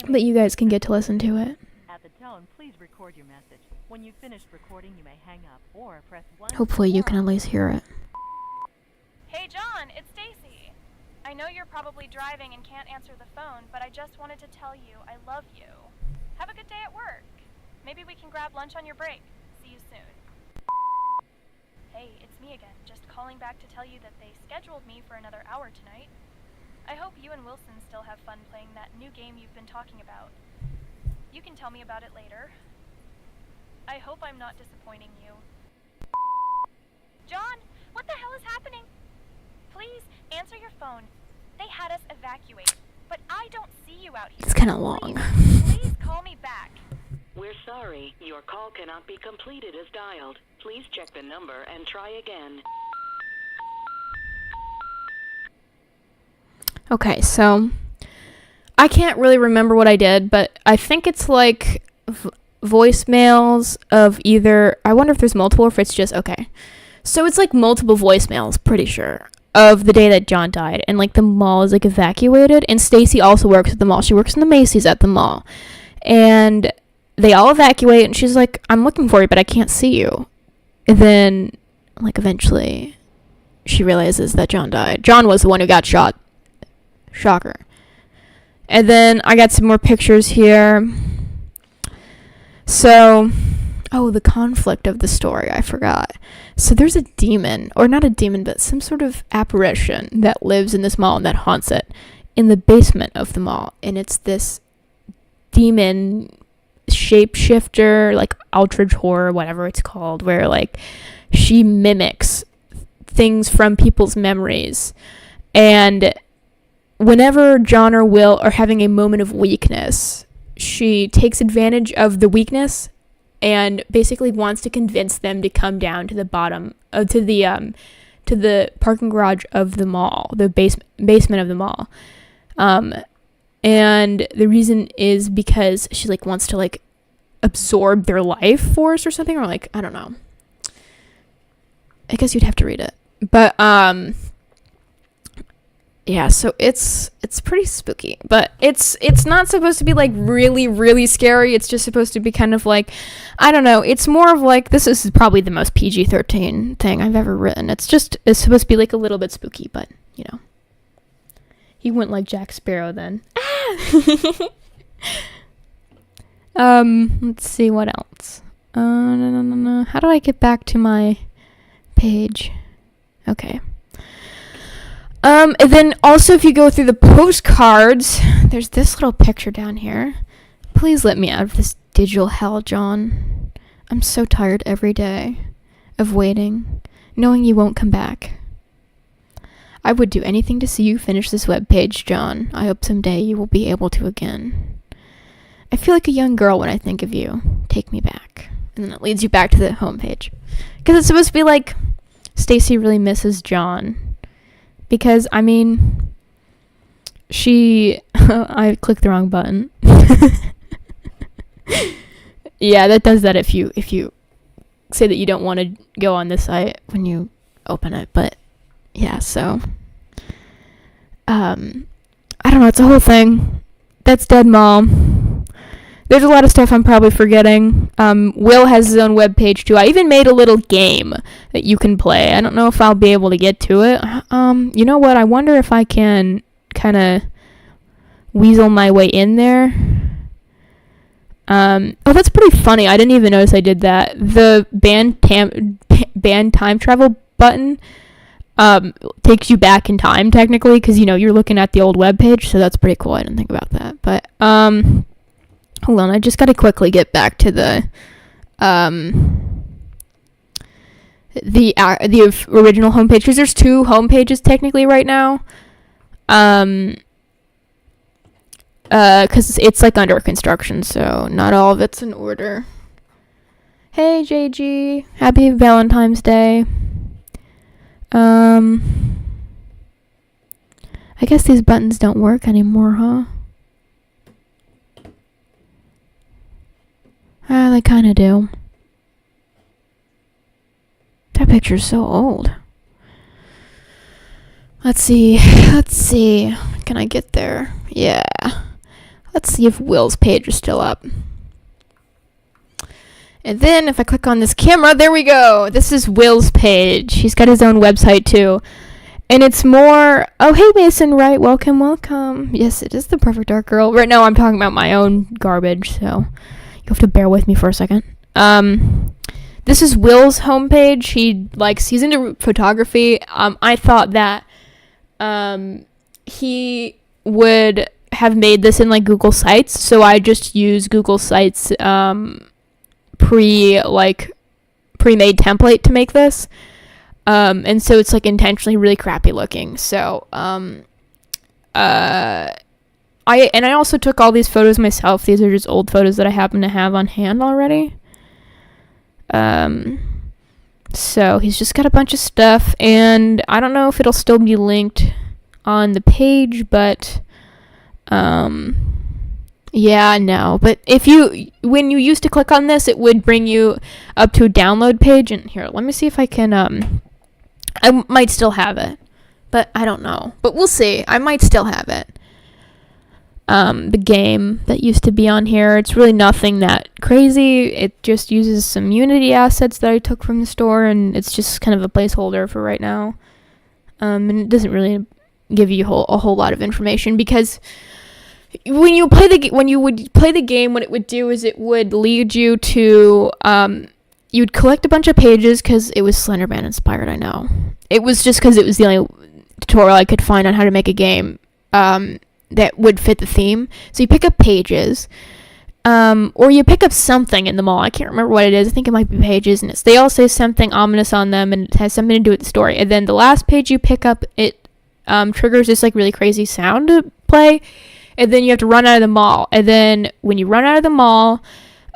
But you guys can get to listen to it. At the tone, please record your message. When you've finished recording, you may hang up or press 1. Hopefully you can at least hear it. Hey John, it's Stacy. I know you're probably driving and can't answer the phone, but I just wanted to tell you I love you. Have a good day at work. Maybe we can grab lunch on your break. See you soon. Hey, it's me again, just calling back to tell you that they scheduled me for another hour tonight. I hope you and Wilson still have fun playing that new game you've been talking about. You can tell me about it later. I hope I'm not disappointing you. John, what the hell is happening? Please, answer your phone. They had us evacuate, but I don't see you out here. It's kind of long. Please call me back. We're sorry, your call cannot be completed as dialed. Please check the number and try again. Okay, so I can't really remember what I did, but I think it's like voicemails of either, I wonder if there's multiple or if it's just, okay. So it's like multiple voicemails, pretty sure, of the day that John died, and like the mall is like evacuated, and Stacy also works at the mall. She works in the Macy's at the mall, and they all evacuate, and she's like, I'm looking for you, but I can't see you. And then, like, eventually she realizes that John died. John was the one who got shot. Shocker. And then I got some more pictures here. So, the conflict of the story, I forgot. So there's a demon, or not a demon, but some sort of apparition that lives in this mall and that haunts it in the basement of the mall. And it's this demon shapeshifter, like Outrage horror, whatever it's called, where like she mimics things from people's memories. And whenever John or Will are having a moment of weakness, she takes advantage of the weakness and basically wants to convince them to come down to the bottom, to the parking garage of the mall, the basement of the mall. And the reason is because she like wants to like absorb their life force or something, or like, I don't know. I guess you'd have to read it. But yeah, so it's pretty spooky, but it's not supposed to be like really, really scary. It's just supposed to be kind of like, I don't know, it's more of like, this is probably the most PG-13 thing I've ever written. It's supposed to be like a little bit spooky, but you know. He went like Jack Sparrow then. Let's see what else. No. How do I get back to my page? Okay. And then also if you go through the postcards, there's this little picture down here. Please let me out of this digital hell, John. I'm so tired every day of waiting, knowing you won't come back. I would do anything to see you finish this webpage, John. I hope someday you will be able to again. I feel like a young girl when I think of you. Take me back. And then it leads you back to the homepage. Because it's supposed to be like, Stacy really misses John. Because, I mean, I clicked the wrong button. Yeah, that does that if you say that you don't want to go on this site when you open it. But, yeah, so I don't know, it's a whole thing. That's Dead Mall. There's a lot of stuff I'm probably forgetting. Will has his own webpage too. I even made a little game that you can play. I don't know if I'll be able to get to it. You know what? I wonder if I can kind of weasel my way in there. Oh, that's pretty funny. I didn't even notice I did that. The band time travel button takes you back in time technically, because you're looking at the old webpage, so that's pretty cool. I didn't think about that, but hold on, I just gotta quickly get back to the original homepage, because there's two homepages technically right now, because it's like under construction, so not all of it's in order. Hey JG, happy Valentine's Day. I guess these buttons don't work anymore, huh? They kind of do. That picture's so old. Let's see. Can I get there? Yeah. Let's see if Will's page is still up. And then if I click on this camera, there we go. This is Will's page. He's got his own website too. And it's more, oh, hey Mason, right, welcome. Yes, it is the Perfect Dark Girl. Right now I'm talking about my own garbage, so you have to bear with me for a second. This is Will's homepage. He's into photography. I thought that he would have made this in Google Sites, so I just use Google Sites pre-made template to make this. And so it's intentionally really crappy looking. So I also took all these photos myself. These are just old photos that I happen to have on hand already. So he's just got a bunch of stuff, and I don't know if it'll still be linked on the page, but yeah, no. But when you used to click on this, it would bring you up to a download page. And here, let me see if I can, I might still have it, but I don't know. But we'll see. I might still have it. The game that used to be on here, it's really nothing that crazy. It just uses some Unity assets that I took from the store, and it's just kind of a placeholder for right now. And it doesn't really give you a whole lot of information, because when you would play the game, what it would do is it would lead you to you'd collect a bunch of pages, because it was Slenderman inspired. I know it was just because it was the only tutorial I could find on how to make a game that would fit the theme. So you pick up pages, or you pick up something in the mall. I can't remember what it is. I think it might be pages, and they all say something ominous on them, and it has something to do with the story. And then the last page you pick up, it triggers this really crazy sound to play, and then you have to run out of the mall. And then when you run out of the mall,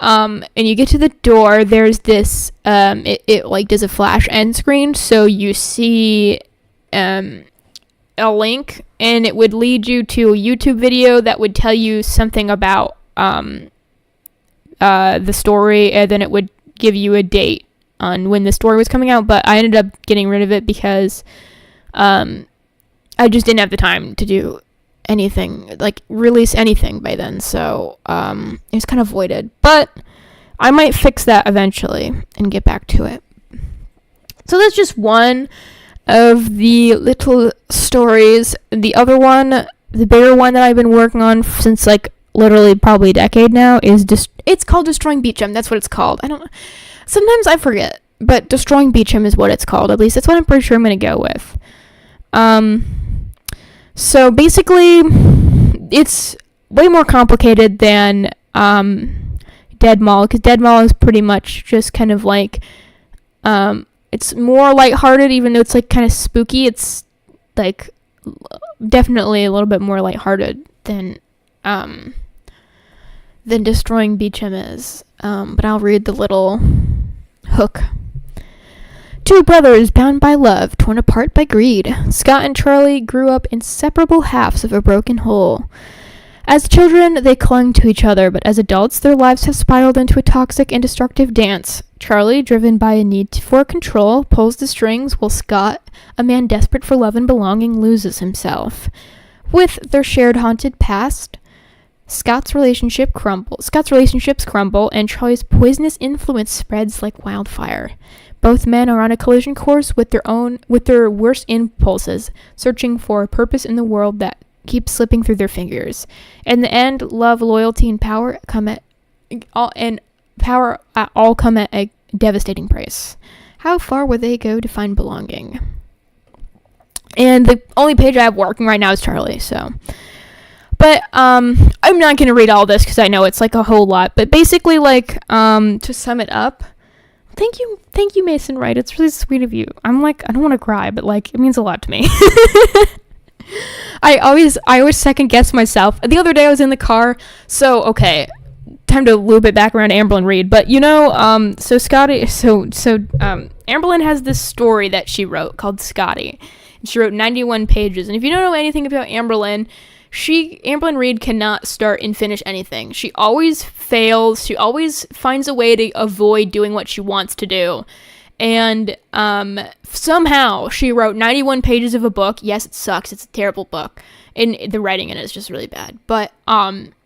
and you get to the door, there's this it does a flash end screen, so you see a link, and it would lead you to a YouTube video that would tell you something about the story, and then it would give you a date on when the story was coming out. But I ended up getting rid of it because I just didn't have the time to do anything, release anything by then, so it was kind of voided. But I might fix that eventually and get back to it. So that's just one of the little stories. The other one, the bigger one that I've been working on since literally probably a decade now, is it's called Destroying Beachum. That's what it's called. I don't know. Sometimes I forget, but Destroying Beachum is what it's called. At least that's what I'm pretty sure I'm going to go with. So basically, it's way more complicated than Dead Mall, because Dead Mall is pretty much just kind of it's more lighthearted, even though it's kind of spooky. It's definitely a little bit more lighthearted than Destroying Beachum is. But I'll read the little hook. Two brothers bound by love, torn apart by greed. Scott and Charlie grew up inseparable halves of a broken whole. As children, they clung to each other, but as adults, their lives have spiraled into a toxic and destructive dance. Charlie, driven by a need for control, pulls the strings, while Scott, a man desperate for love and belonging, loses himself. With their shared haunted past, Scott's relationships crumble, and Charlie's poisonous influence spreads like wildfire. Both men are on a collision course with their worst impulses, searching for a purpose in the world that keeps slipping through their fingers. In the end, love, loyalty, and power all come at a devastating price. How far will they go to find belonging? And the only page I have working right now is Charlie, so. But, I'm not going to read all this because I know it's, like, a whole lot. But basically, like, to sum it up, thank you, Mason Wright. It's really sweet of you. I'm, like, I don't want to cry, but, like, it means a lot to me. I always second guess myself. The other day I was in the car, so, okay, time to loop it back around to Amberlyn Reed. But, Amberlyn has this story that she wrote called Scotty. She wrote 91 pages. And if you don't know anything about Amberlyn Reed cannot start and finish anything. She always fails. She always finds a way to avoid doing what she wants to do. And somehow she wrote 91 pages of a book. Yes, it sucks. It's a terrible book. And the writing in it is just really bad. But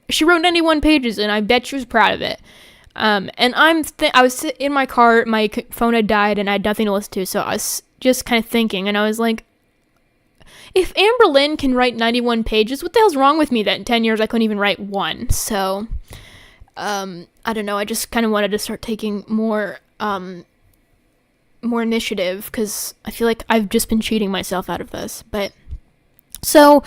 she wrote 91 pages, and I bet she was proud of it. And I was in my car. My phone had died, and I had nothing to listen to. So I was just kind of thinking, and I was like, if Amberlyn can write 91 pages, what the hell's wrong with me that in 10 years I couldn't even write one? So, I don't know. I just kind of wanted to start taking more initiative because I feel like I've just been cheating myself out of this. But, so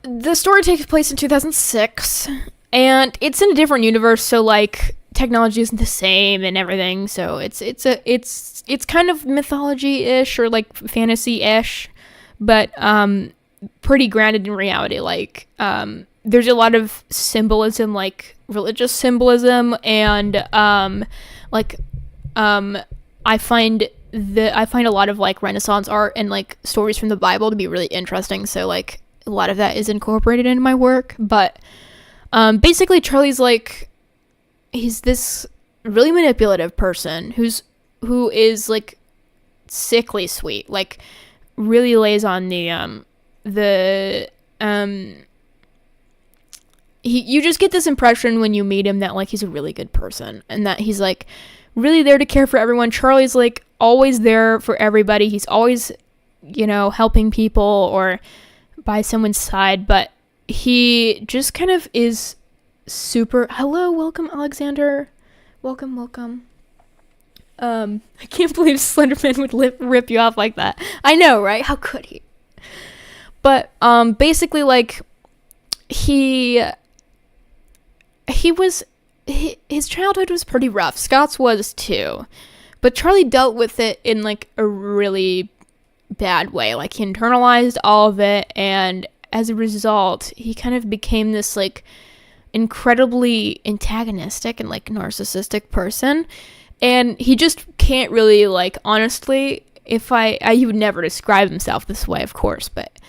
the story takes place in 2006, and it's in a different universe, so, like, technology isn't the same and everything, so it's kind of mythology-ish or, like, fantasy-ish. But pretty grounded in reality. Like there's a lot of symbolism, like religious symbolism, and I find a lot of like Renaissance art and like stories from the Bible to be really interesting. So like a lot of that is incorporated into my work. But basically Charlie's like, he's this really manipulative person who is like sickly sweet, like really lays on you just get this impression when you meet him that like he's a really good person and that he's like really there to care for everyone. Charlie's like always there for everybody. He's always, helping people or by someone's side, but he just kind of is super. Hello, welcome Alexander. Welcome. I can't believe Slenderman would rip you off like that. I know, right? How could he? But basically, like his childhood was pretty rough. Scott's was too, but Charlie dealt with it in like a really bad way. Like he internalized all of it, and as a result, he kind of became this like incredibly antagonistic and like narcissistic person. And he just can't really, like, honestly, he would never describe himself this way, of course, but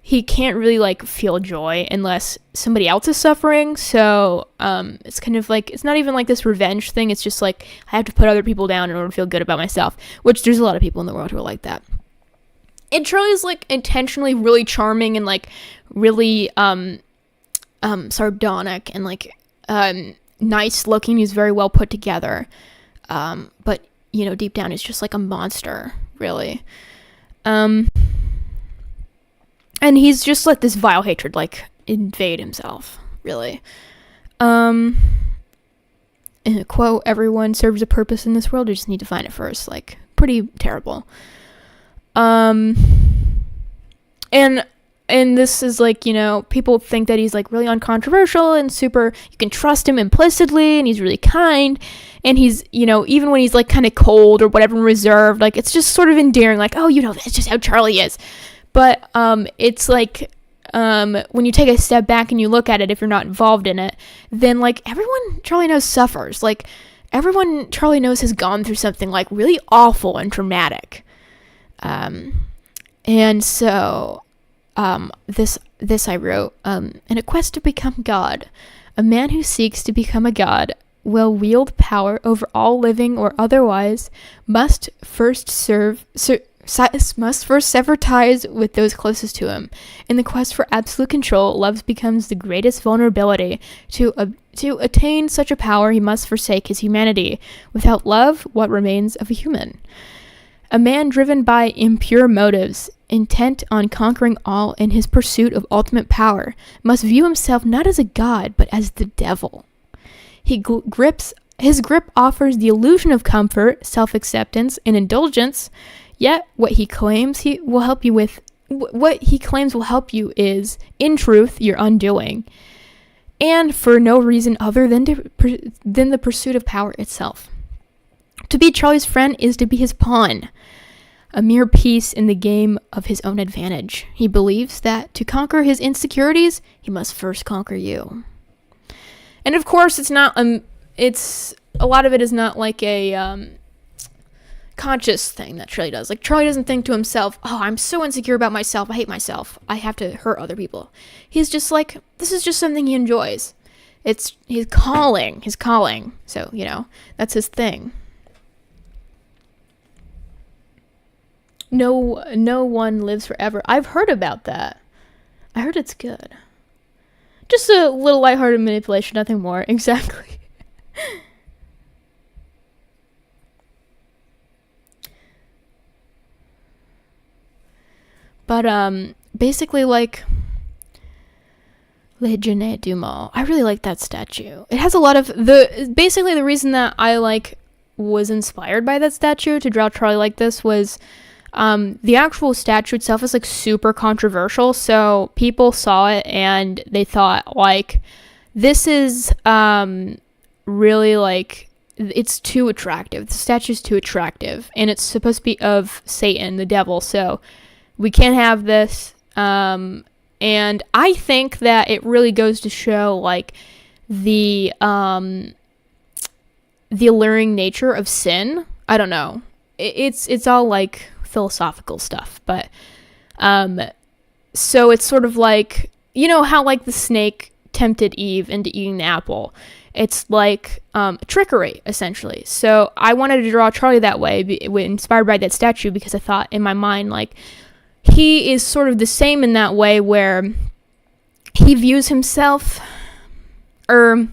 he can't really, like, feel joy unless somebody else is suffering. So, it's kind of like, it's not even like this revenge thing. It's just like, I have to put other people down in order to feel good about myself, which there's a lot of people in the world who are like that. And Charlie's, like, intentionally really charming and, like, really, sardonic and, like, nice looking. He's very well put together. But, deep down, he's just like a monster, really. And he's just let this vile hatred, like, invade himself, really. In a quote, everyone serves a purpose in this world, you just need to find it first. Like, pretty terrible. And this is like, people think that he's like really uncontroversial and super, you can trust him implicitly and he's really kind. And he's, even when he's like kind of cold or whatever, reserved, like it's just sort of endearing, like, oh, that's just how Charlie is. But it's like when you take a step back and you look at it, if you're not involved in it, then like everyone Charlie knows suffers. Like everyone Charlie knows has gone through something like really awful and traumatic. And so this I wrote, in a quest to become God, a man who seeks to become a god will wield power over all living or otherwise must first serve must first sever ties with those closest to him. In the quest for absolute control, love becomes the greatest vulnerability. To attain such a power, he must forsake his humanity. Without love, what remains of a human? A man driven by impure motives, intent on conquering all in his pursuit of ultimate power, must view himself not as a god, but as the devil. His grip offers the illusion of comfort, self-acceptance, and indulgence, yet what he claims will help you is, in truth, your undoing, and for no reason other than the pursuit of power itself. To be Charlie's friend is to be his pawn, a mere piece in the game of his own advantage. He believes that to conquer his insecurities, he must first conquer you. And of course, it's not a lot of it is not like a conscious thing that Charlie does. Like, Charlie doesn't think to himself, oh, I'm so insecure about myself, I hate myself, I have to hurt other people. He's just like, this is just something he enjoys. It's his calling. So, that's his thing. No one lives forever. I've heard about that. I heard it's good. Just a little lighthearted manipulation, nothing more. Exactly. But, basically, like, Le Genet du Mal. I really like that statue. It has a lot of basically the reason that I, was inspired by that statue to draw Charlie like this was, the actual statue itself is, super controversial, so people saw it and they thought, this is, really, it's too attractive. The statue's too attractive, and it's supposed to be of Satan, the devil, so we can't have this, and I think that it really goes to show, the alluring nature of sin. I don't know. It's all, philosophical stuff, but, so it's sort of how, the snake tempted Eve into eating the apple. It's trickery, essentially. So I wanted to draw Charlie that way, inspired by that statue, because I thought in my mind, he is sort of the same in that way, where he views himself, or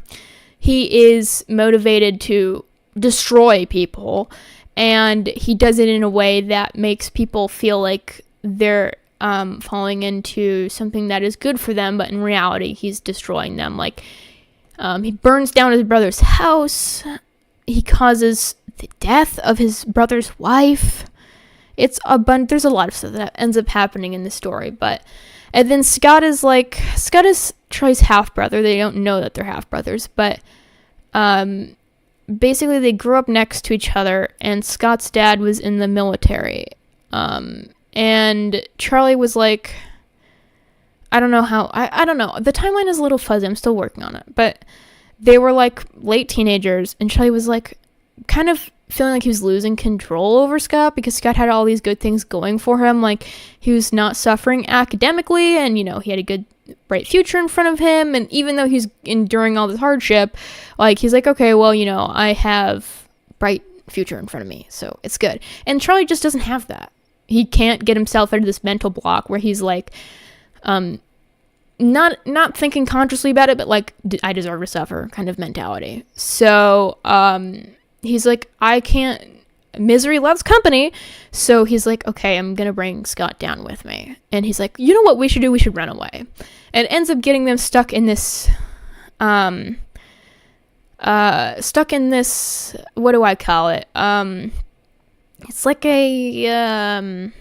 he is motivated to destroy people, and he does it in a way that makes people feel like they're falling into something that is good for them, but in reality, he's destroying them. He burns down his brother's house. He causes the death of his brother's wife. There's a lot of stuff that ends up happening in the story, and then Scott is Charlie's half-brother. They don't know that they're half-brothers, but, basically they grew up next to each other, and Scott's dad was in the military, and Charlie was I don't know how, I don't know, the timeline is a little fuzzy, I'm still working on it, but they were late teenagers, and Charlie was kind of feeling like he was losing control over Scott, because Scott had all these good things going for him. He was not suffering academically, and he had a good bright future in front of him, and even though he's enduring all this hardship, he's okay, well, I have bright future in front of me, so it's good. And Charlie just doesn't have that. He can't get himself out of this mental block where he's not thinking consciously about it, but I deserve to suffer kind of mentality. So he's I can't, misery loves company, so he's okay, I'm gonna bring Scott down with me. And he's you know what we should do? We should run away. And it ends up getting them stuck in this what do I call it? It's a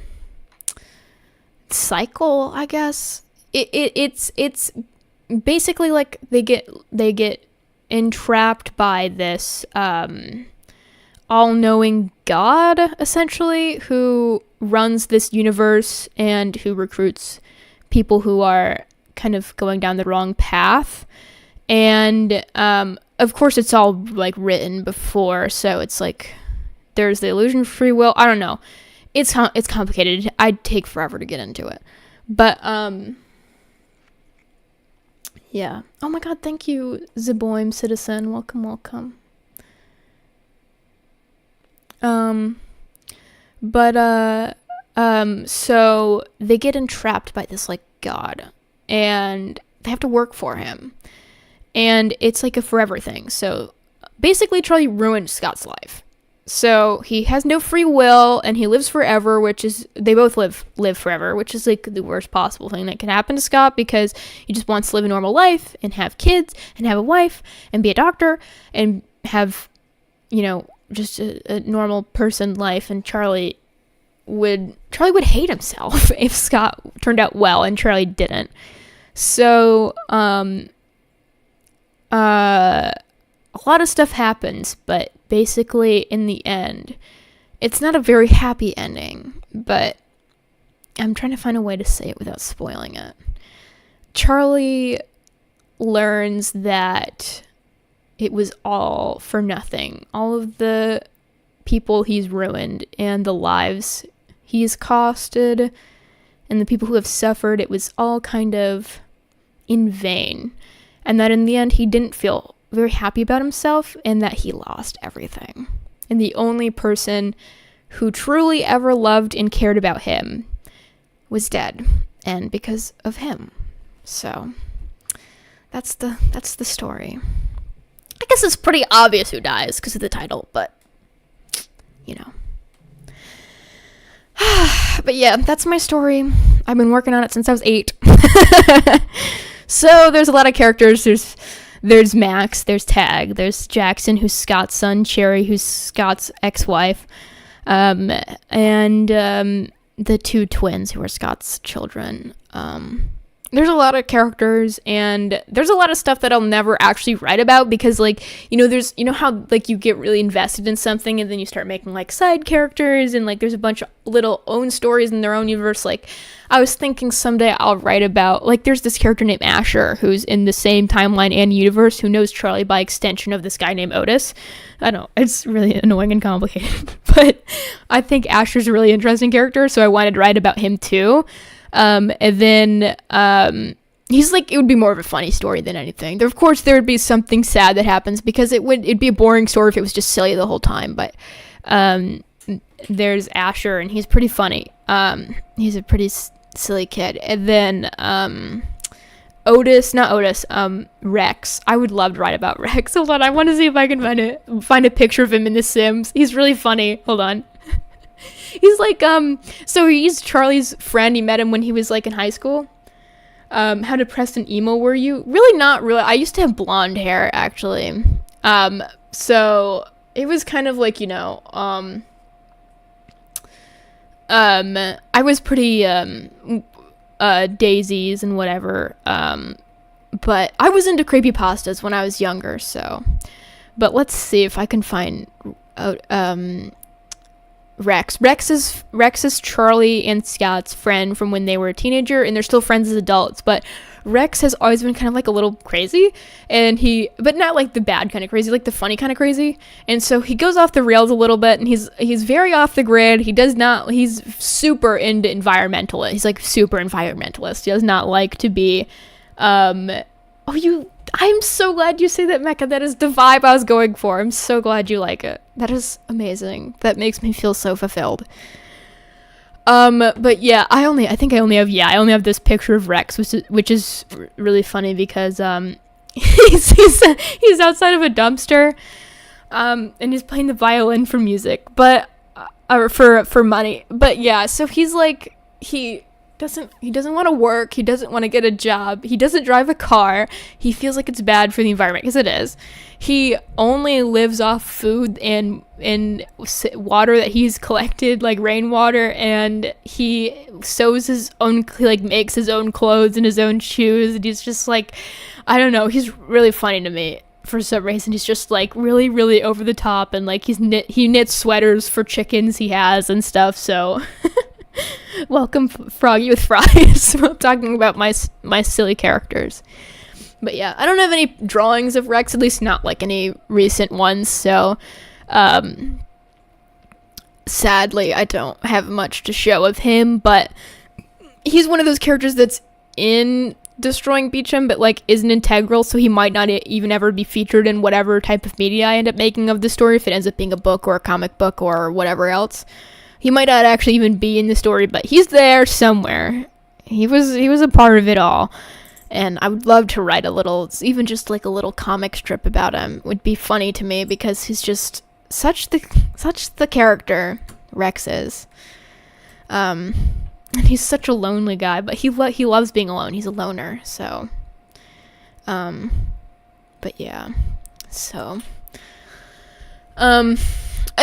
cycle, I guess. It's basically they get entrapped by this all-knowing God, essentially, who runs this universe and who recruits people who are kind of going down the wrong path. And of course it's all written before, so it's there's the illusion of free will. I don't know, it's complicated. I'd take forever to get into it, but yeah. Oh my god, thank you, Zaboim Citizen. Welcome. But So they get entrapped by this, like, god, and they have to work for him. And it's like a forever thing. So basically Charlie ruined Scott's life. So he has no free will, and he lives forever, which is, they both live forever, which is like the worst possible thing that can happen to Scott, because he just wants to live a normal life and have kids and have a wife and be a doctor and have, you know, just a normal person life. And Charlie would hate himself if Scott turned out well and Charlie didn't. So a lot of stuff happens, but basically in the end, it's not a very happy ending, but I'm trying to find a way to say it without spoiling it. Charlie learns that it was all for nothing. All of the people he's ruined and the lives he's costed and the people who have suffered, it was all kind of in vain. And that in the end, he didn't feel very happy about himself, and that he lost everything. And the only person who truly ever loved and cared about him was dead, and because of him. So that's the story. I guess it's pretty obvious who dies because of the title, but you know. But yeah, that's my story. I've been working on it since I was 8. So there's a lot of characters. There's Max, there's Tag, there's Jackson, who's Scott's son, Cherry, who's Scott's ex-wife, and the 2 twins who are Scott's children. There's a lot of characters, and there's a lot of stuff that I'll never actually write about, because, like, you know, there's, you know how, like, you get really invested in something and then you start making, like, side characters, and, like, there's a bunch of little own stories in their own universe. Like, I was thinking someday I'll write about, like, there's this character named Asher who's in the same timeline and universe, who knows Charlie by extension of this guy named Otis. I don't know, it's really annoying and complicated, but I think Asher's a really interesting character, so I wanted to write about him too. And then he's like, it would be more of a funny story than anything. Of course, there would be something sad that happens, because it'd be a boring story if it was just silly the whole time. But there's Asher, and he's pretty funny. He's a pretty silly kid. And then Rex. I would love to write about Rex. Hold on, I want to see if I can find a picture of him in The Sims. He's really funny. Hold on. He's like, so he's Charlie's friend. He met him when he was, like, in high school. How depressed and emo were you? Really not really. I used to have blonde hair, actually. So it was kind of like, you know, I was pretty, daisies and whatever. But I was into creepypastas when I was younger, so. But let's see if I can find, Rex. Rex is Charlie and Scott's friend from when they were a teenager, and they're still friends as adults, but Rex has always been kind of like a little crazy, but not like the bad kind of crazy, like the funny kind of crazy. And so he goes off the rails a little bit, and he's very off the grid. He's super into environmentalist. He's like super environmentalist. He does not like to be, I'm so glad you say that, Mecca. That is the vibe I was going for. I'm so glad you like it. That is amazing. That makes me feel so fulfilled. But yeah, I only have this picture of Rex, which is really funny, because he's outside of a dumpster, and he's playing the violin for music, but for money. But yeah, so he's like, he doesn't want to work. He doesn't want to get a job. He doesn't drive a car. He feels like it's bad for the environment, because it is. He only lives off food and water that he's collected, like rainwater, and he sews his own, like, makes his own clothes and his own shoes, and he's just like, I don't know, he's really funny to me for some reason. He's just like really, really over the top, and like he knits sweaters for chickens he has and stuff, so welcome, Froggy with Fries. I'm talking about my silly characters. But yeah, I don't have any drawings of Rex, at least not like any recent ones, so sadly I don't have much to show of him, but he's one of those characters that's in Destroying Beachum, but like isn't integral, so he might not even ever be featured in whatever type of media I end up making of the story, if it ends up being a book or a comic book or whatever else. He might not actually even be in the story, but he's there somewhere. He was a part of it all. And I would love to write a little, even just like a little comic strip about him. It would be funny to me because he's just such the character, Rex is. And he's such a lonely guy, but he loves being alone. He's a loner, so. But yeah, so. And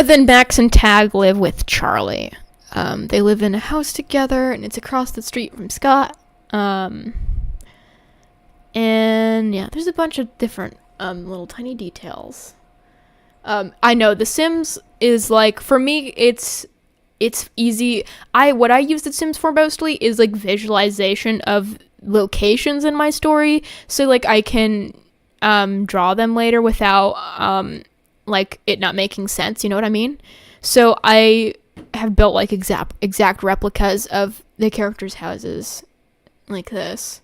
then Max and Tag live with Charlie. They live in a house together, and it's across the street from Scott. And yeah, there's a bunch of different little tiny details. I know The Sims is like, for me, it's easy. What I use The Sims for mostly is like visualization of locations in my story, so like I can draw them later without like it not making sense, you know what I mean? So I have built like exact replicas of the characters' houses like this,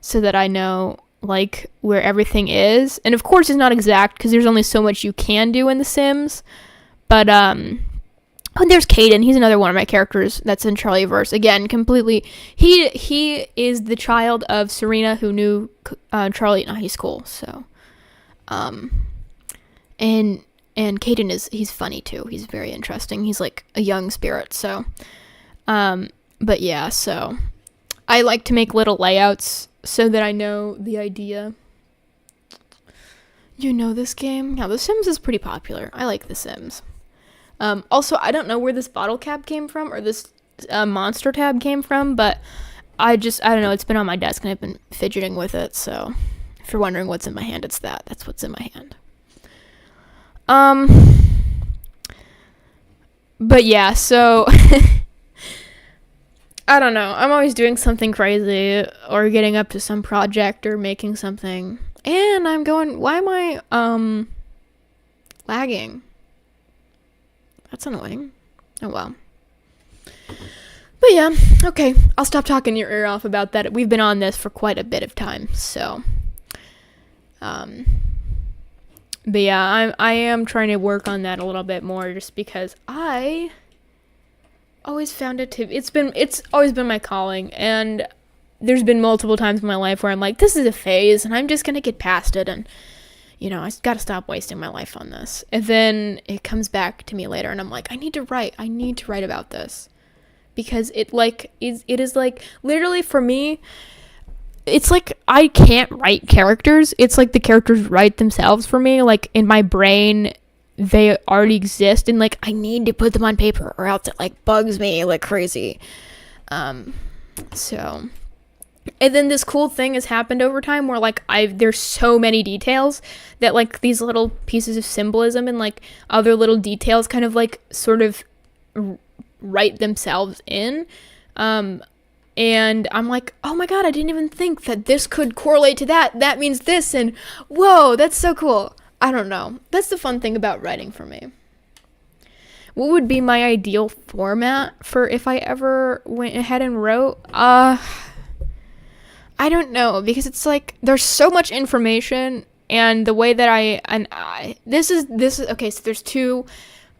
so that I know like where everything is. And of course it's not exact because there's only so much you can do in The Sims, but oh, there's Caden. He's another one of my characters that's in Charlieverse. Again, completely. He is the child of Serena, who knew Charlie in high school. So, and Caden he's funny too. He's very interesting. He's like a young spirit. So, but yeah. So, I like to make little layouts so that I know the idea. You know this game? Yeah, The Sims is pretty popular. I like The Sims. Also, I don't know where this bottle cap came from, or this monster tab came from, but I don't know, it's been on my desk and I've been fidgeting with it, so if you're wondering what's in my hand, it's that's what's in my hand. But yeah, so I don't know, I'm always doing something crazy, or getting up to some project, or making something, and I'm going, why am I lagging? That's annoying. Oh well. But yeah, okay. I'll stop talking your ear off about that. We've been on this for quite a bit of time, so. But yeah, I am trying to work on that a little bit more, just because I always found it to. It's always been my calling, and there's been multiple times in my life where I'm like, this is a phase, and I'm just gonna get past it, and. You know, I gotta stop wasting my life on this. And then it comes back to me later, and I'm like, I need to write about this. Because it is like, literally for me, it's like, I can't write characters. It's like the characters write themselves for me. Like, in my brain, they already exist, and like, I need to put them on paper, or else it like bugs me like crazy. So... And then this cool thing has happened over time where, like, there's so many details that, like, these little pieces of symbolism and, like, other little details kind of, like, sort of write themselves in. And I'm like, oh my god, I didn't even think that this could correlate to that. That means this, and whoa, that's so cool. I don't know. That's the fun thing about writing for me. What would be my ideal format for if I ever went ahead and wrote? I don't know, because it's like there's so much information, and the way that this is okay, so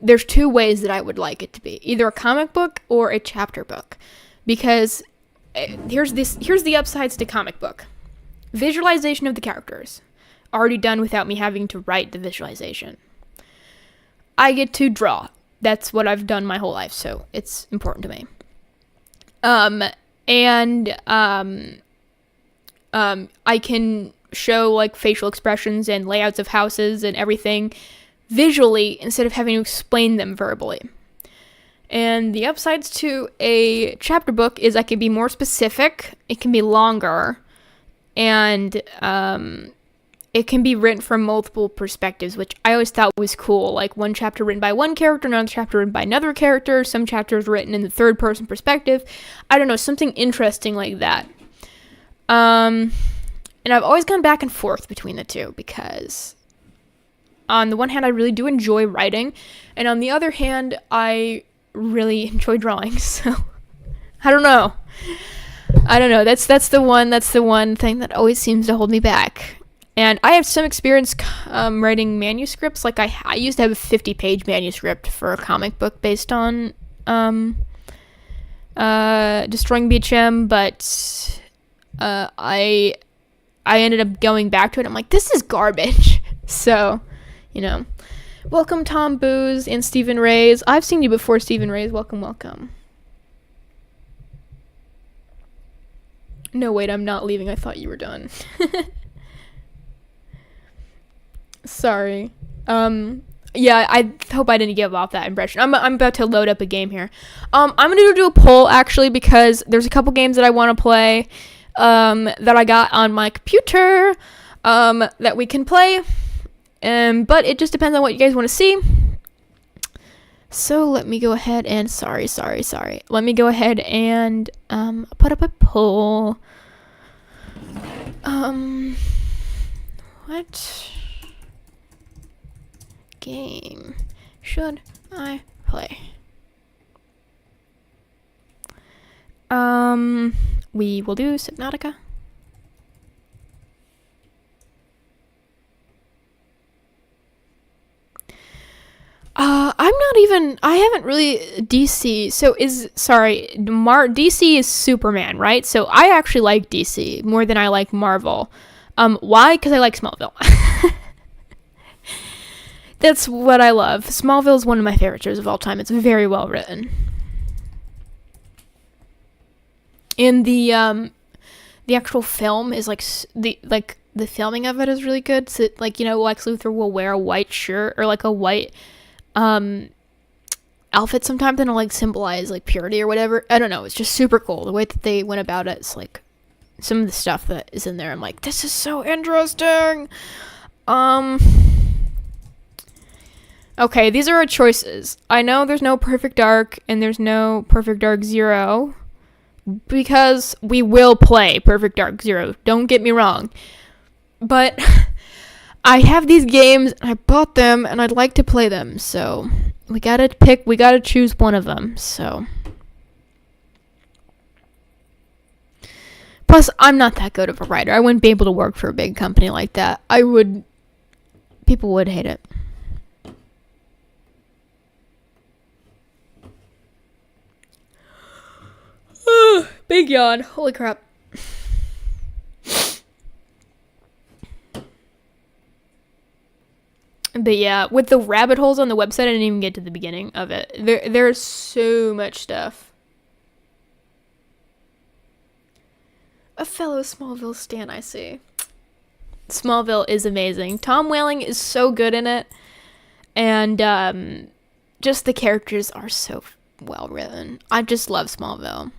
there's two ways that I would like it to be. Either a comic book or a chapter book. Because here's the upsides to comic book. Visualization of the characters. Already done without me having to write the visualization. I get to draw. That's what I've done my whole life, so it's important to me. I can show like facial expressions and layouts of houses and everything visually instead of having to explain them verbally. And the upsides to a chapter book is I can be more specific, it can be longer, and it can be written from multiple perspectives, which I always thought was cool. Like one chapter written by one character, another chapter written by another character, some chapters written in the third person perspective. I don't know, something interesting like that. And I've always gone back and forth between the two, because on the one hand, I really do enjoy writing, and on the other hand, I really enjoy drawing, so I don't know. That's the one thing that always seems to hold me back. And I have some experience writing manuscripts. Like I used to have a 50-page manuscript for a comic book based on destroying Beachum, but I ended up going back to it. I'm like, this is garbage. So, welcome Tom Booze and Stephen Rays. I've seen you before, Stephen Rays. Welcome. No, wait, I'm not leaving. I thought you were done. Sorry. Yeah, I hope I didn't give off that impression. I'm about to load up a game here. I'm gonna do a poll actually because there's a couple games that I want to play, that I got on my computer, that we can play, but it just depends on what you guys want to see. So let me go ahead and sorry. Let me go ahead and put up a poll. What game should I play? We will do Subnautica. I haven't really DC. So DC is Superman, right? So I actually like DC more than I like Marvel. Why? Because I like Smallville. That's what I love. Smallville is one of my favorite shows of all time. It's very well written. And the actual film is the filming of it is really good. So Lex Luthor will wear a white shirt or like a white outfit sometimes, and it'll symbolize purity or whatever. I don't know. It's just super cool the way that they went about it. It's some of the stuff that is in there. I'm like, this is so interesting. Okay, these are our choices. I know there's no Perfect Dark and there's no Perfect Dark Zero, because we will play Perfect Dark Zero. Don't get me wrong. But I have these games, and I bought them, and I'd like to play them. So we gotta choose one of them. So. Plus, I'm not that good of a writer. I wouldn't be able to work for a big company like that. People would hate it. Big yawn. Holy crap. But yeah, with the rabbit holes on the website, I didn't even get to the beginning of it. There's so much stuff. A fellow Smallville stan, I see. Smallville is amazing. Tom Welling is so good in it. And just the characters are so well written. I just love Smallville.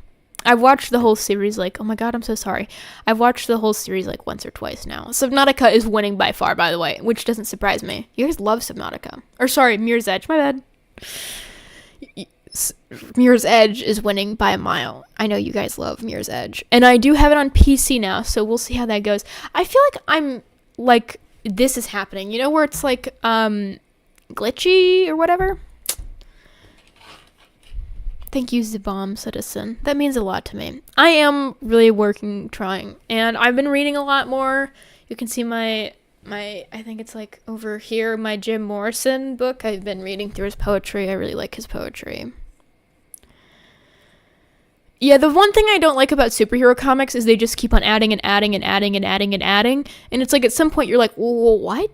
I've watched the whole series oh my god, I'm so sorry. I've watched the whole series once or twice now. Subnautica is winning by far, by the way, which doesn't surprise me. You guys love Subnautica. Or sorry, Mirror's Edge, my bad. Mirror's Edge is winning by a mile. I know you guys love Mirror's Edge. And I do have it on PC now, so we'll see how that goes. I feel like I'm this is happening. You know where it's glitchy or whatever? Thank you, Zibom Citizen. That means a lot to me. I am really trying. And I've been reading a lot more. You can see my I think it's over here, my Jim Morrison book. I've been reading through his poetry. I really like his poetry. Yeah, the one thing I don't like about superhero comics is they just keep on adding and adding and adding and adding and adding. And it's at some point you're well, what?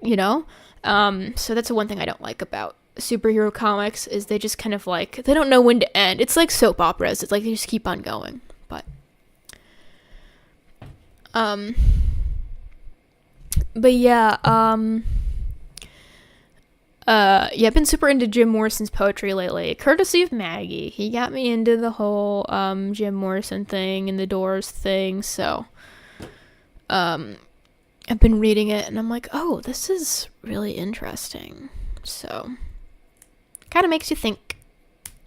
So that's the one thing I don't like about superhero comics is they just kind of they don't know when to end. It's like soap operas. It's they just keep on going. But yeah, I've been super into Jim Morrison's poetry lately, courtesy of Maggie. He got me into the whole Jim Morrison thing and the Doors thing. So I've been reading it and I'm oh, this is really interesting. So kind of makes you think.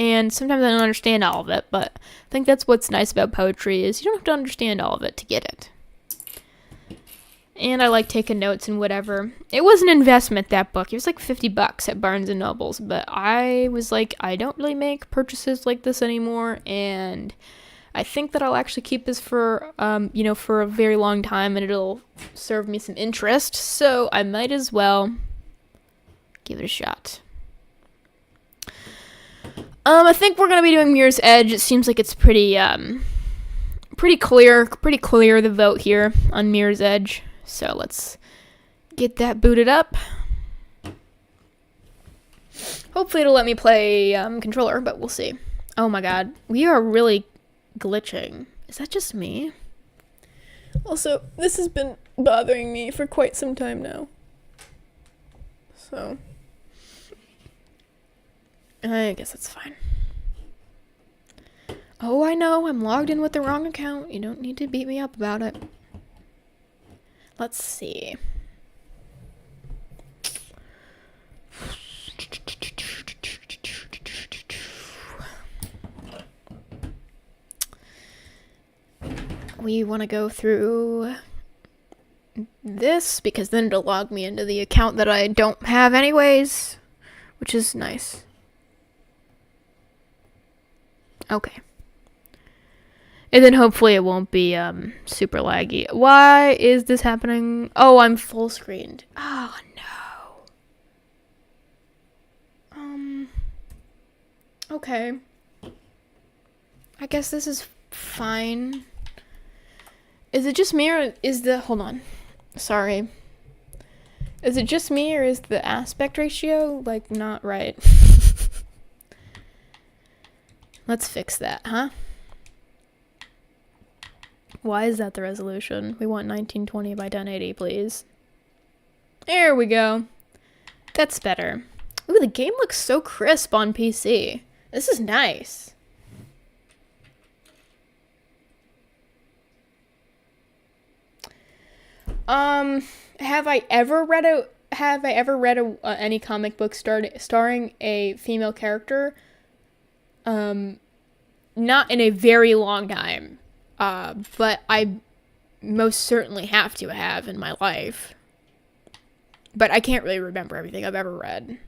And sometimes I don't understand all of it, but I think that's what's nice about poetry is you don't have to understand all of it to get it. And I like taking notes and whatever. It was an investment, that book. It was $50 at Barnes & Nobles, but I was I don't really make purchases like this anymore, and I think that I'll actually keep this for, for a very long time, and it'll serve me some interest, so I might as well give it a shot. I think we're gonna be doing Mirror's Edge. It seems like it's pretty clear the vote here on Mirror's Edge. So let's get that booted up. Hopefully it'll let me play controller, but we'll see. Oh my god, we are really glitching. Is that just me? Also, this has been bothering me for quite some time now. So, I guess that's fine. Oh, I know, I'm logged in with the wrong account. You don't need to beat me up about it. Let's see. We want to go through this because then it'll log me into the account that I don't have anyways, which is nice. Okay. And then hopefully it won't be super laggy. Why is this happening? Oh, I'm full screened. Oh no. Okay. I guess this is fine. Is it just me or is hold on. Sorry. Is it just me or is the aspect ratio, like, not right? Let's fix that, huh? Why is that the resolution? We want 1920 by 1080, please. There we go. That's better. Ooh, the game looks so crisp on PC. This is nice. Have I ever read any comic book starring a female character? Not in a very long time. But I most certainly have to have in my life. But I can't really remember everything I've ever read.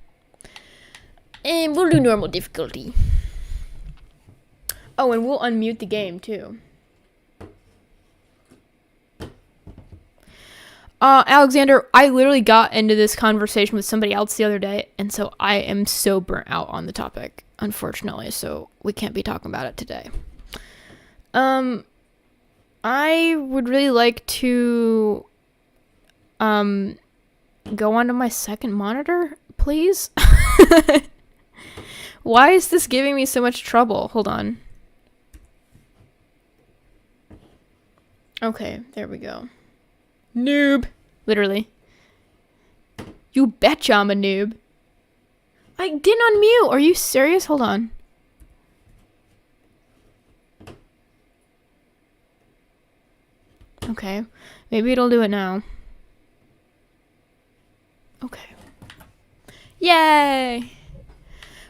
And we'll do normal difficulty. Oh, and we'll unmute the game too. Alexander, I literally got into this conversation with somebody else the other day, and so I am so burnt out on the topic, unfortunately, so we can't be talking about it today. I would really like to, go onto my second monitor, please? Why is this giving me so much trouble? Hold on. Okay, there we go. Noob. Literally. You betcha I'm a noob. I didn't unmute. Are you serious? Hold on. Okay. Maybe it'll do it now. Okay. Yay!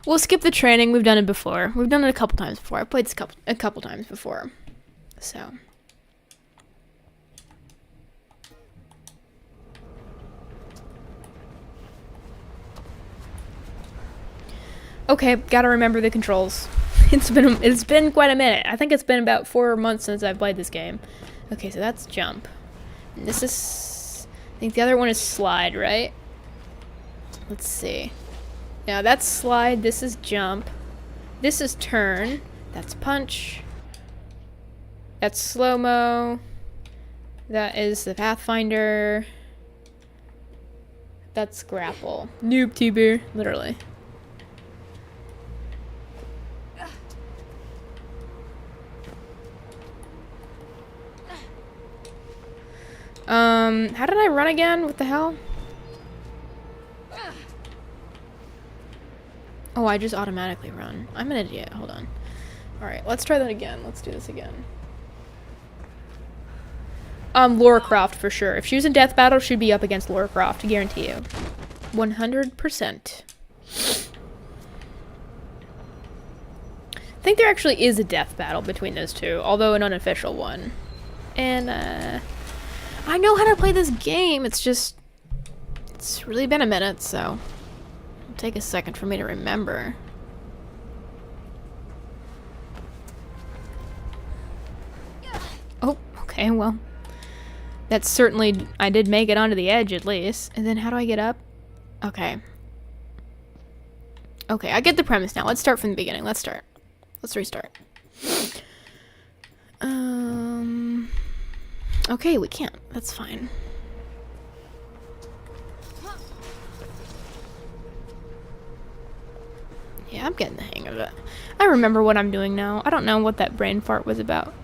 We'll skip the training. We've done it before. We've done it a couple times before. I played this a couple times before. So... Okay, gotta remember the controls. It's been quite a minute. I think it's been about 4 months since I've played this game. Okay, so that's jump. And this is... I think the other one is slide, right? Let's see. Yeah, that's slide. This is jump. This is turn. That's punch. That's slow-mo. That is the Pathfinder. That's grapple. Noob tuber, literally. How did I run again? What the hell? Oh, I just automatically run. I'm an idiot. Hold on. Alright, let's try that again. Let's do this again. Laura Croft for sure. If she was in Death Battle, she'd be up against Laura Croft. I guarantee you. 100%. I think there actually is a death battle between those two, although an unofficial one. And, I know how to play this game, it's just... It's really been a minute, so... It'll take a second for me to remember. Oh, okay, well... That's certainly... I did make it onto the edge, at least. And then how do I get up? Okay. Okay, I get the premise now. Let's start from the beginning. Let's restart. Okay, we can't. That's fine. Yeah, I'm getting the hang of it. I remember what I'm doing now. I don't know what that brain fart was about.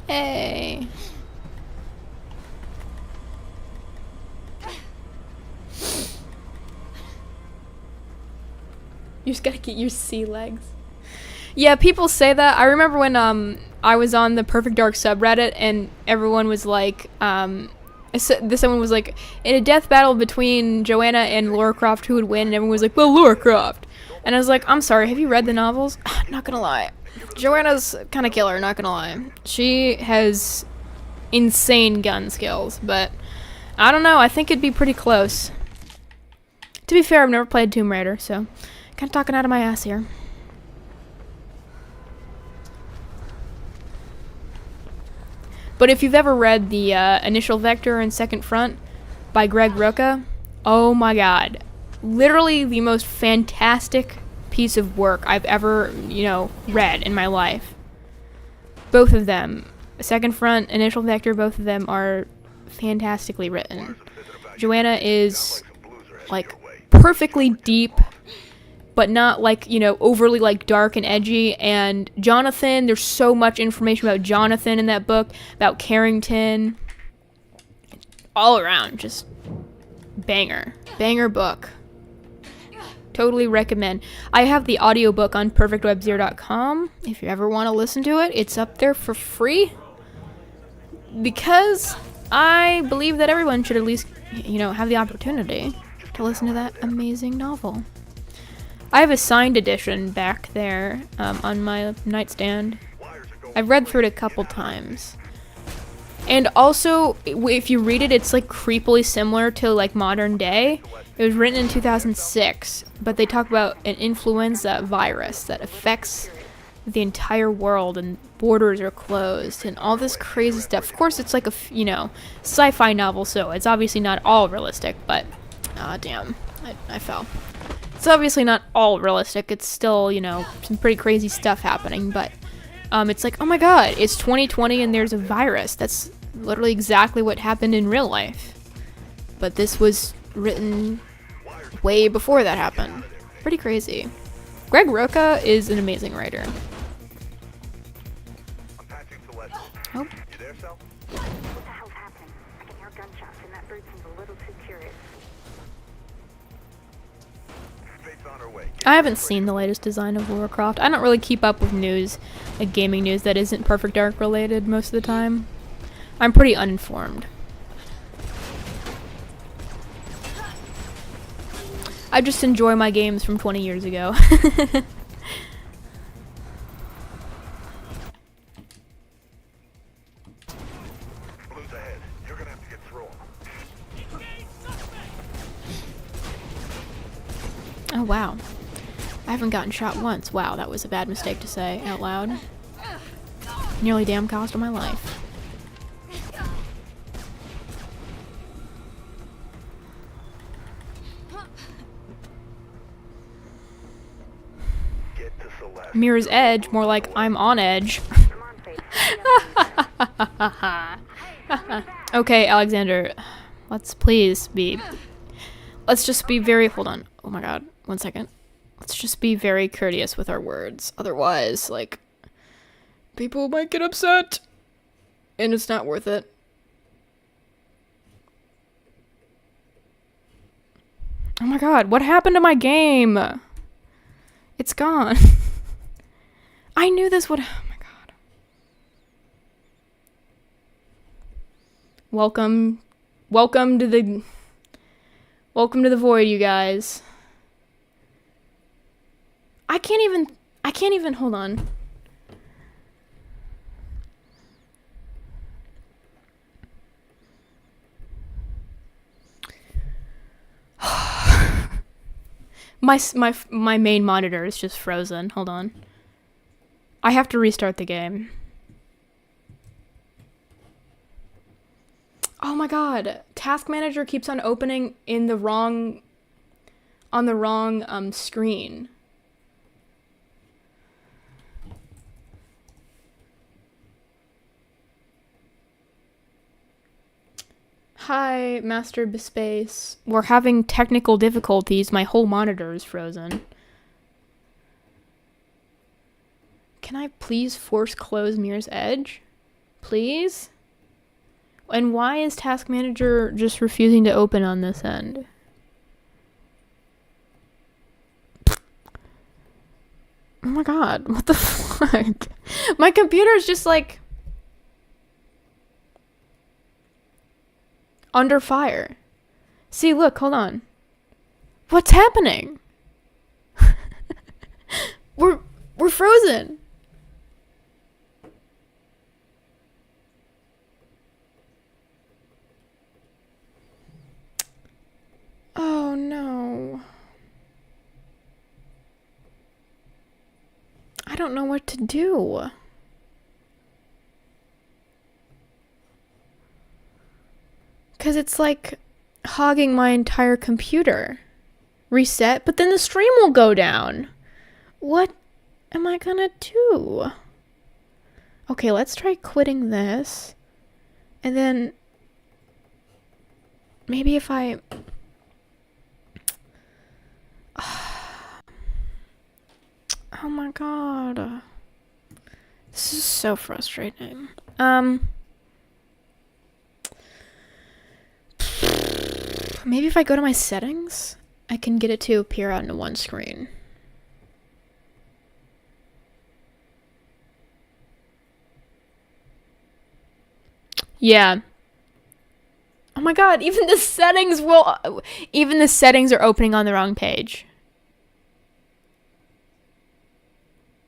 Hey. You just gotta get your sea legs. Yeah, people say that. I remember when I was on the Perfect Dark subreddit and everyone was like, someone was like, in a death battle between Joanna and Lara Croft, who would win? And everyone was like, well, Lara Croft. And I was like, I'm sorry, have you read the novels? Not gonna lie. Joanna's kind of killer, not gonna lie. She has insane gun skills, but I don't know, I think it'd be pretty close. To be fair, I've never played Tomb Raider, so kind of talking out of my ass here. But if you've ever read the Initial Vector and Second Front by Greg Rucka, oh my god. Literally the most fantastic piece of work I've ever, read in my life. Both of them, Second Front, Initial Vector, both of them are fantastically written. Joanna is, like, perfectly deep, but not, like, overly, like, dark and edgy. And Jonathan, there's so much information about Jonathan in that book, about Carrington. All around, just banger book. Totally recommend. I have the audiobook on perfectwebzero.com. If you ever want to listen to it, it's up there for free. Because I believe that everyone should at least, have the opportunity to listen to that amazing novel. I have a signed edition back there on my nightstand. I've read through it a couple times. And also, if you read it, it's like creepily similar to like modern day. It was written in 2006, but they talk about an influenza virus that affects the entire world and borders are closed and all this crazy stuff. Of course, it's like a, sci-fi novel, so it's obviously not all realistic, but, damn, I fell. It's obviously not all realistic. It's still, some pretty crazy stuff happening, but it's like, oh my god, it's 2020 and there's a virus. That's literally exactly what happened in real life. But this was written way before that happened. Pretty crazy. Greg Rucka is an amazing writer. Oh. What the hell's happening? I can hear gunshots and that bird seems a little too curious. I haven't seen the latest design of Lara Croft. I don't really keep up with news, like gaming news that isn't Perfect Dark related most of the time. I'm pretty uninformed. I just enjoy my games from 20 years ago. Oh wow. I haven't gotten shot once. Wow, that was a bad mistake to say out loud. Nearly damn cost of my life. Mirror's Edge, more like I'm on edge. Okay, Alexander, let's just be very, hold on, oh my god, 1 second. Let's just be very courteous with our words. Otherwise, like, people might get upset, and it's not worth it. Oh my god, what happened to my game? It's gone. I knew this would, oh my god. Welcome to the void, you guys. I can't even, hold on. My main monitor is just frozen. Hold on. I have to restart the game. Oh my god. Task Manager keeps on opening in the wrong... on the wrong, screen. Hi, Master Space. We're having technical difficulties. My whole monitor is frozen. Can I please force close Mirror's Edge? Please? And why is Task Manager just refusing to open on this end? Oh my god, what the fuck? My computer's just like... under fire. See, look, hold on. What's happening? We're frozen. Oh no. I don't know what to do. Because it's like hogging my entire computer. Reset, but then the stream will go down. What am I gonna do? Okay, let's try quitting this. And then maybe if I... Oh my god. This is so frustrating. Maybe if I go to my settings, I can get it to appear on one screen. Yeah. Oh my god, even the settings are opening on the wrong page.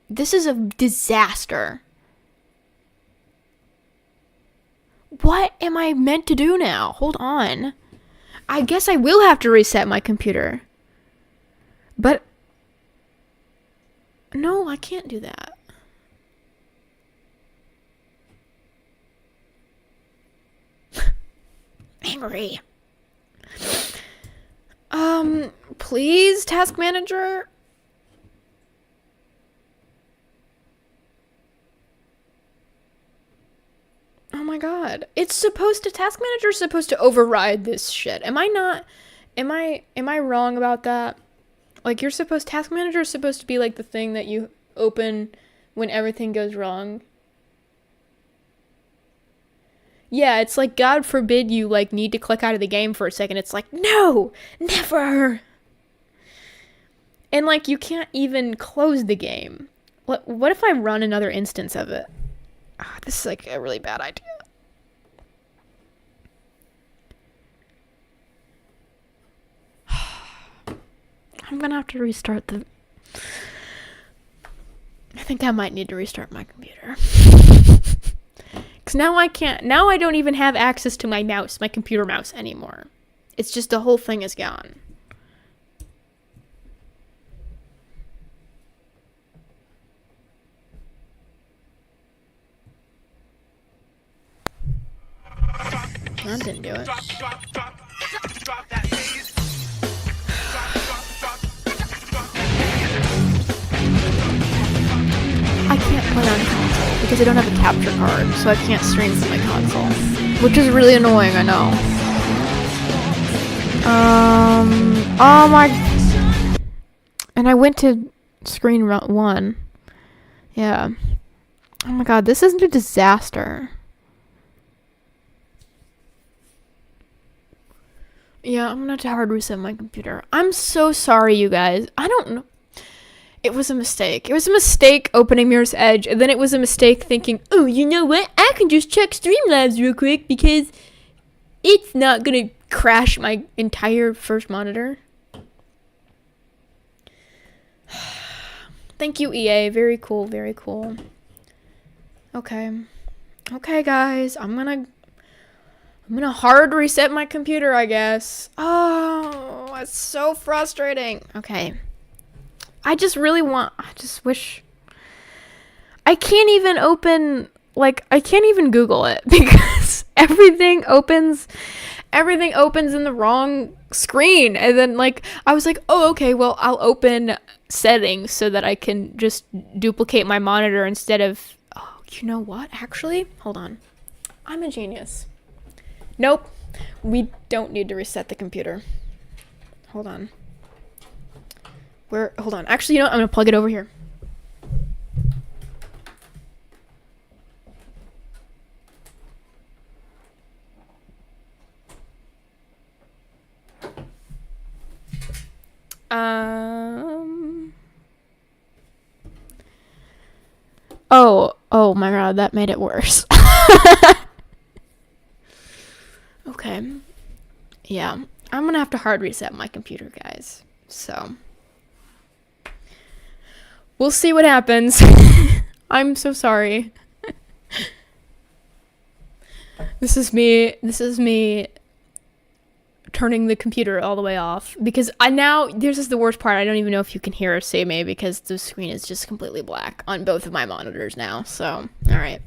This is a disaster. What am I meant to do now? Hold on. I guess I will have to reset my computer. But... no, I can't do that. Angry. Please, Task Manager? Oh my god. Task Manager is supposed to override this shit. Am I wrong about that? Like, Task Manager is supposed to be like the thing that you open when everything goes wrong. Yeah, it's like, God forbid you, like, need to click out of the game for a second. It's like, no! Never! And, like, you can't even close the game. What if I run another instance of it? Oh, this is, like, a really bad idea. I'm gonna have to restart the... I think I might need to restart my computer. Because now I don't even have access to my mouse, my computer mouse anymore. It's just the whole thing is gone. That didn't do it. I can't play on console because I don't have a capture card, so I can't stream from my console. Which is really annoying, I know. Oh my... And I went to screen 1. Yeah. Oh my god, this isn't a disaster. Yeah, I'm gonna have to hard reset my computer. I'm so sorry, you guys. I don't know. It was a mistake. It was a mistake opening Mirror's Edge, and then it was a mistake thinking, oh, you know what? I can just check Streamlabs real quick because it's not gonna crash my entire first monitor. Thank you, EA. Very cool, very cool. Okay. Okay, guys. I'm gonna hard reset my computer, I guess. Oh, it's so frustrating. Okay. I just wish... I can't even open like, I can't even Google it because everything opens in the wrong screen. And then, like, I was like, oh, okay, well, I'll open settings so that I can just duplicate my monitor instead of, oh, you know what? Actually, hold on. I'm a genius. Nope. We don't need to reset the computer. Hold on. Hold on. Actually, you know what? I'm going to plug it over here. Oh my god, that made it worse. Okay. Yeah, I'm gonna have to hard reset my computer, guys. So, we'll see what happens. I'm so sorry. This is me turning the computer all the way off because this is the worst part. I don't even know if you can hear or see me because the screen is just completely black on both of my monitors now. So, all right.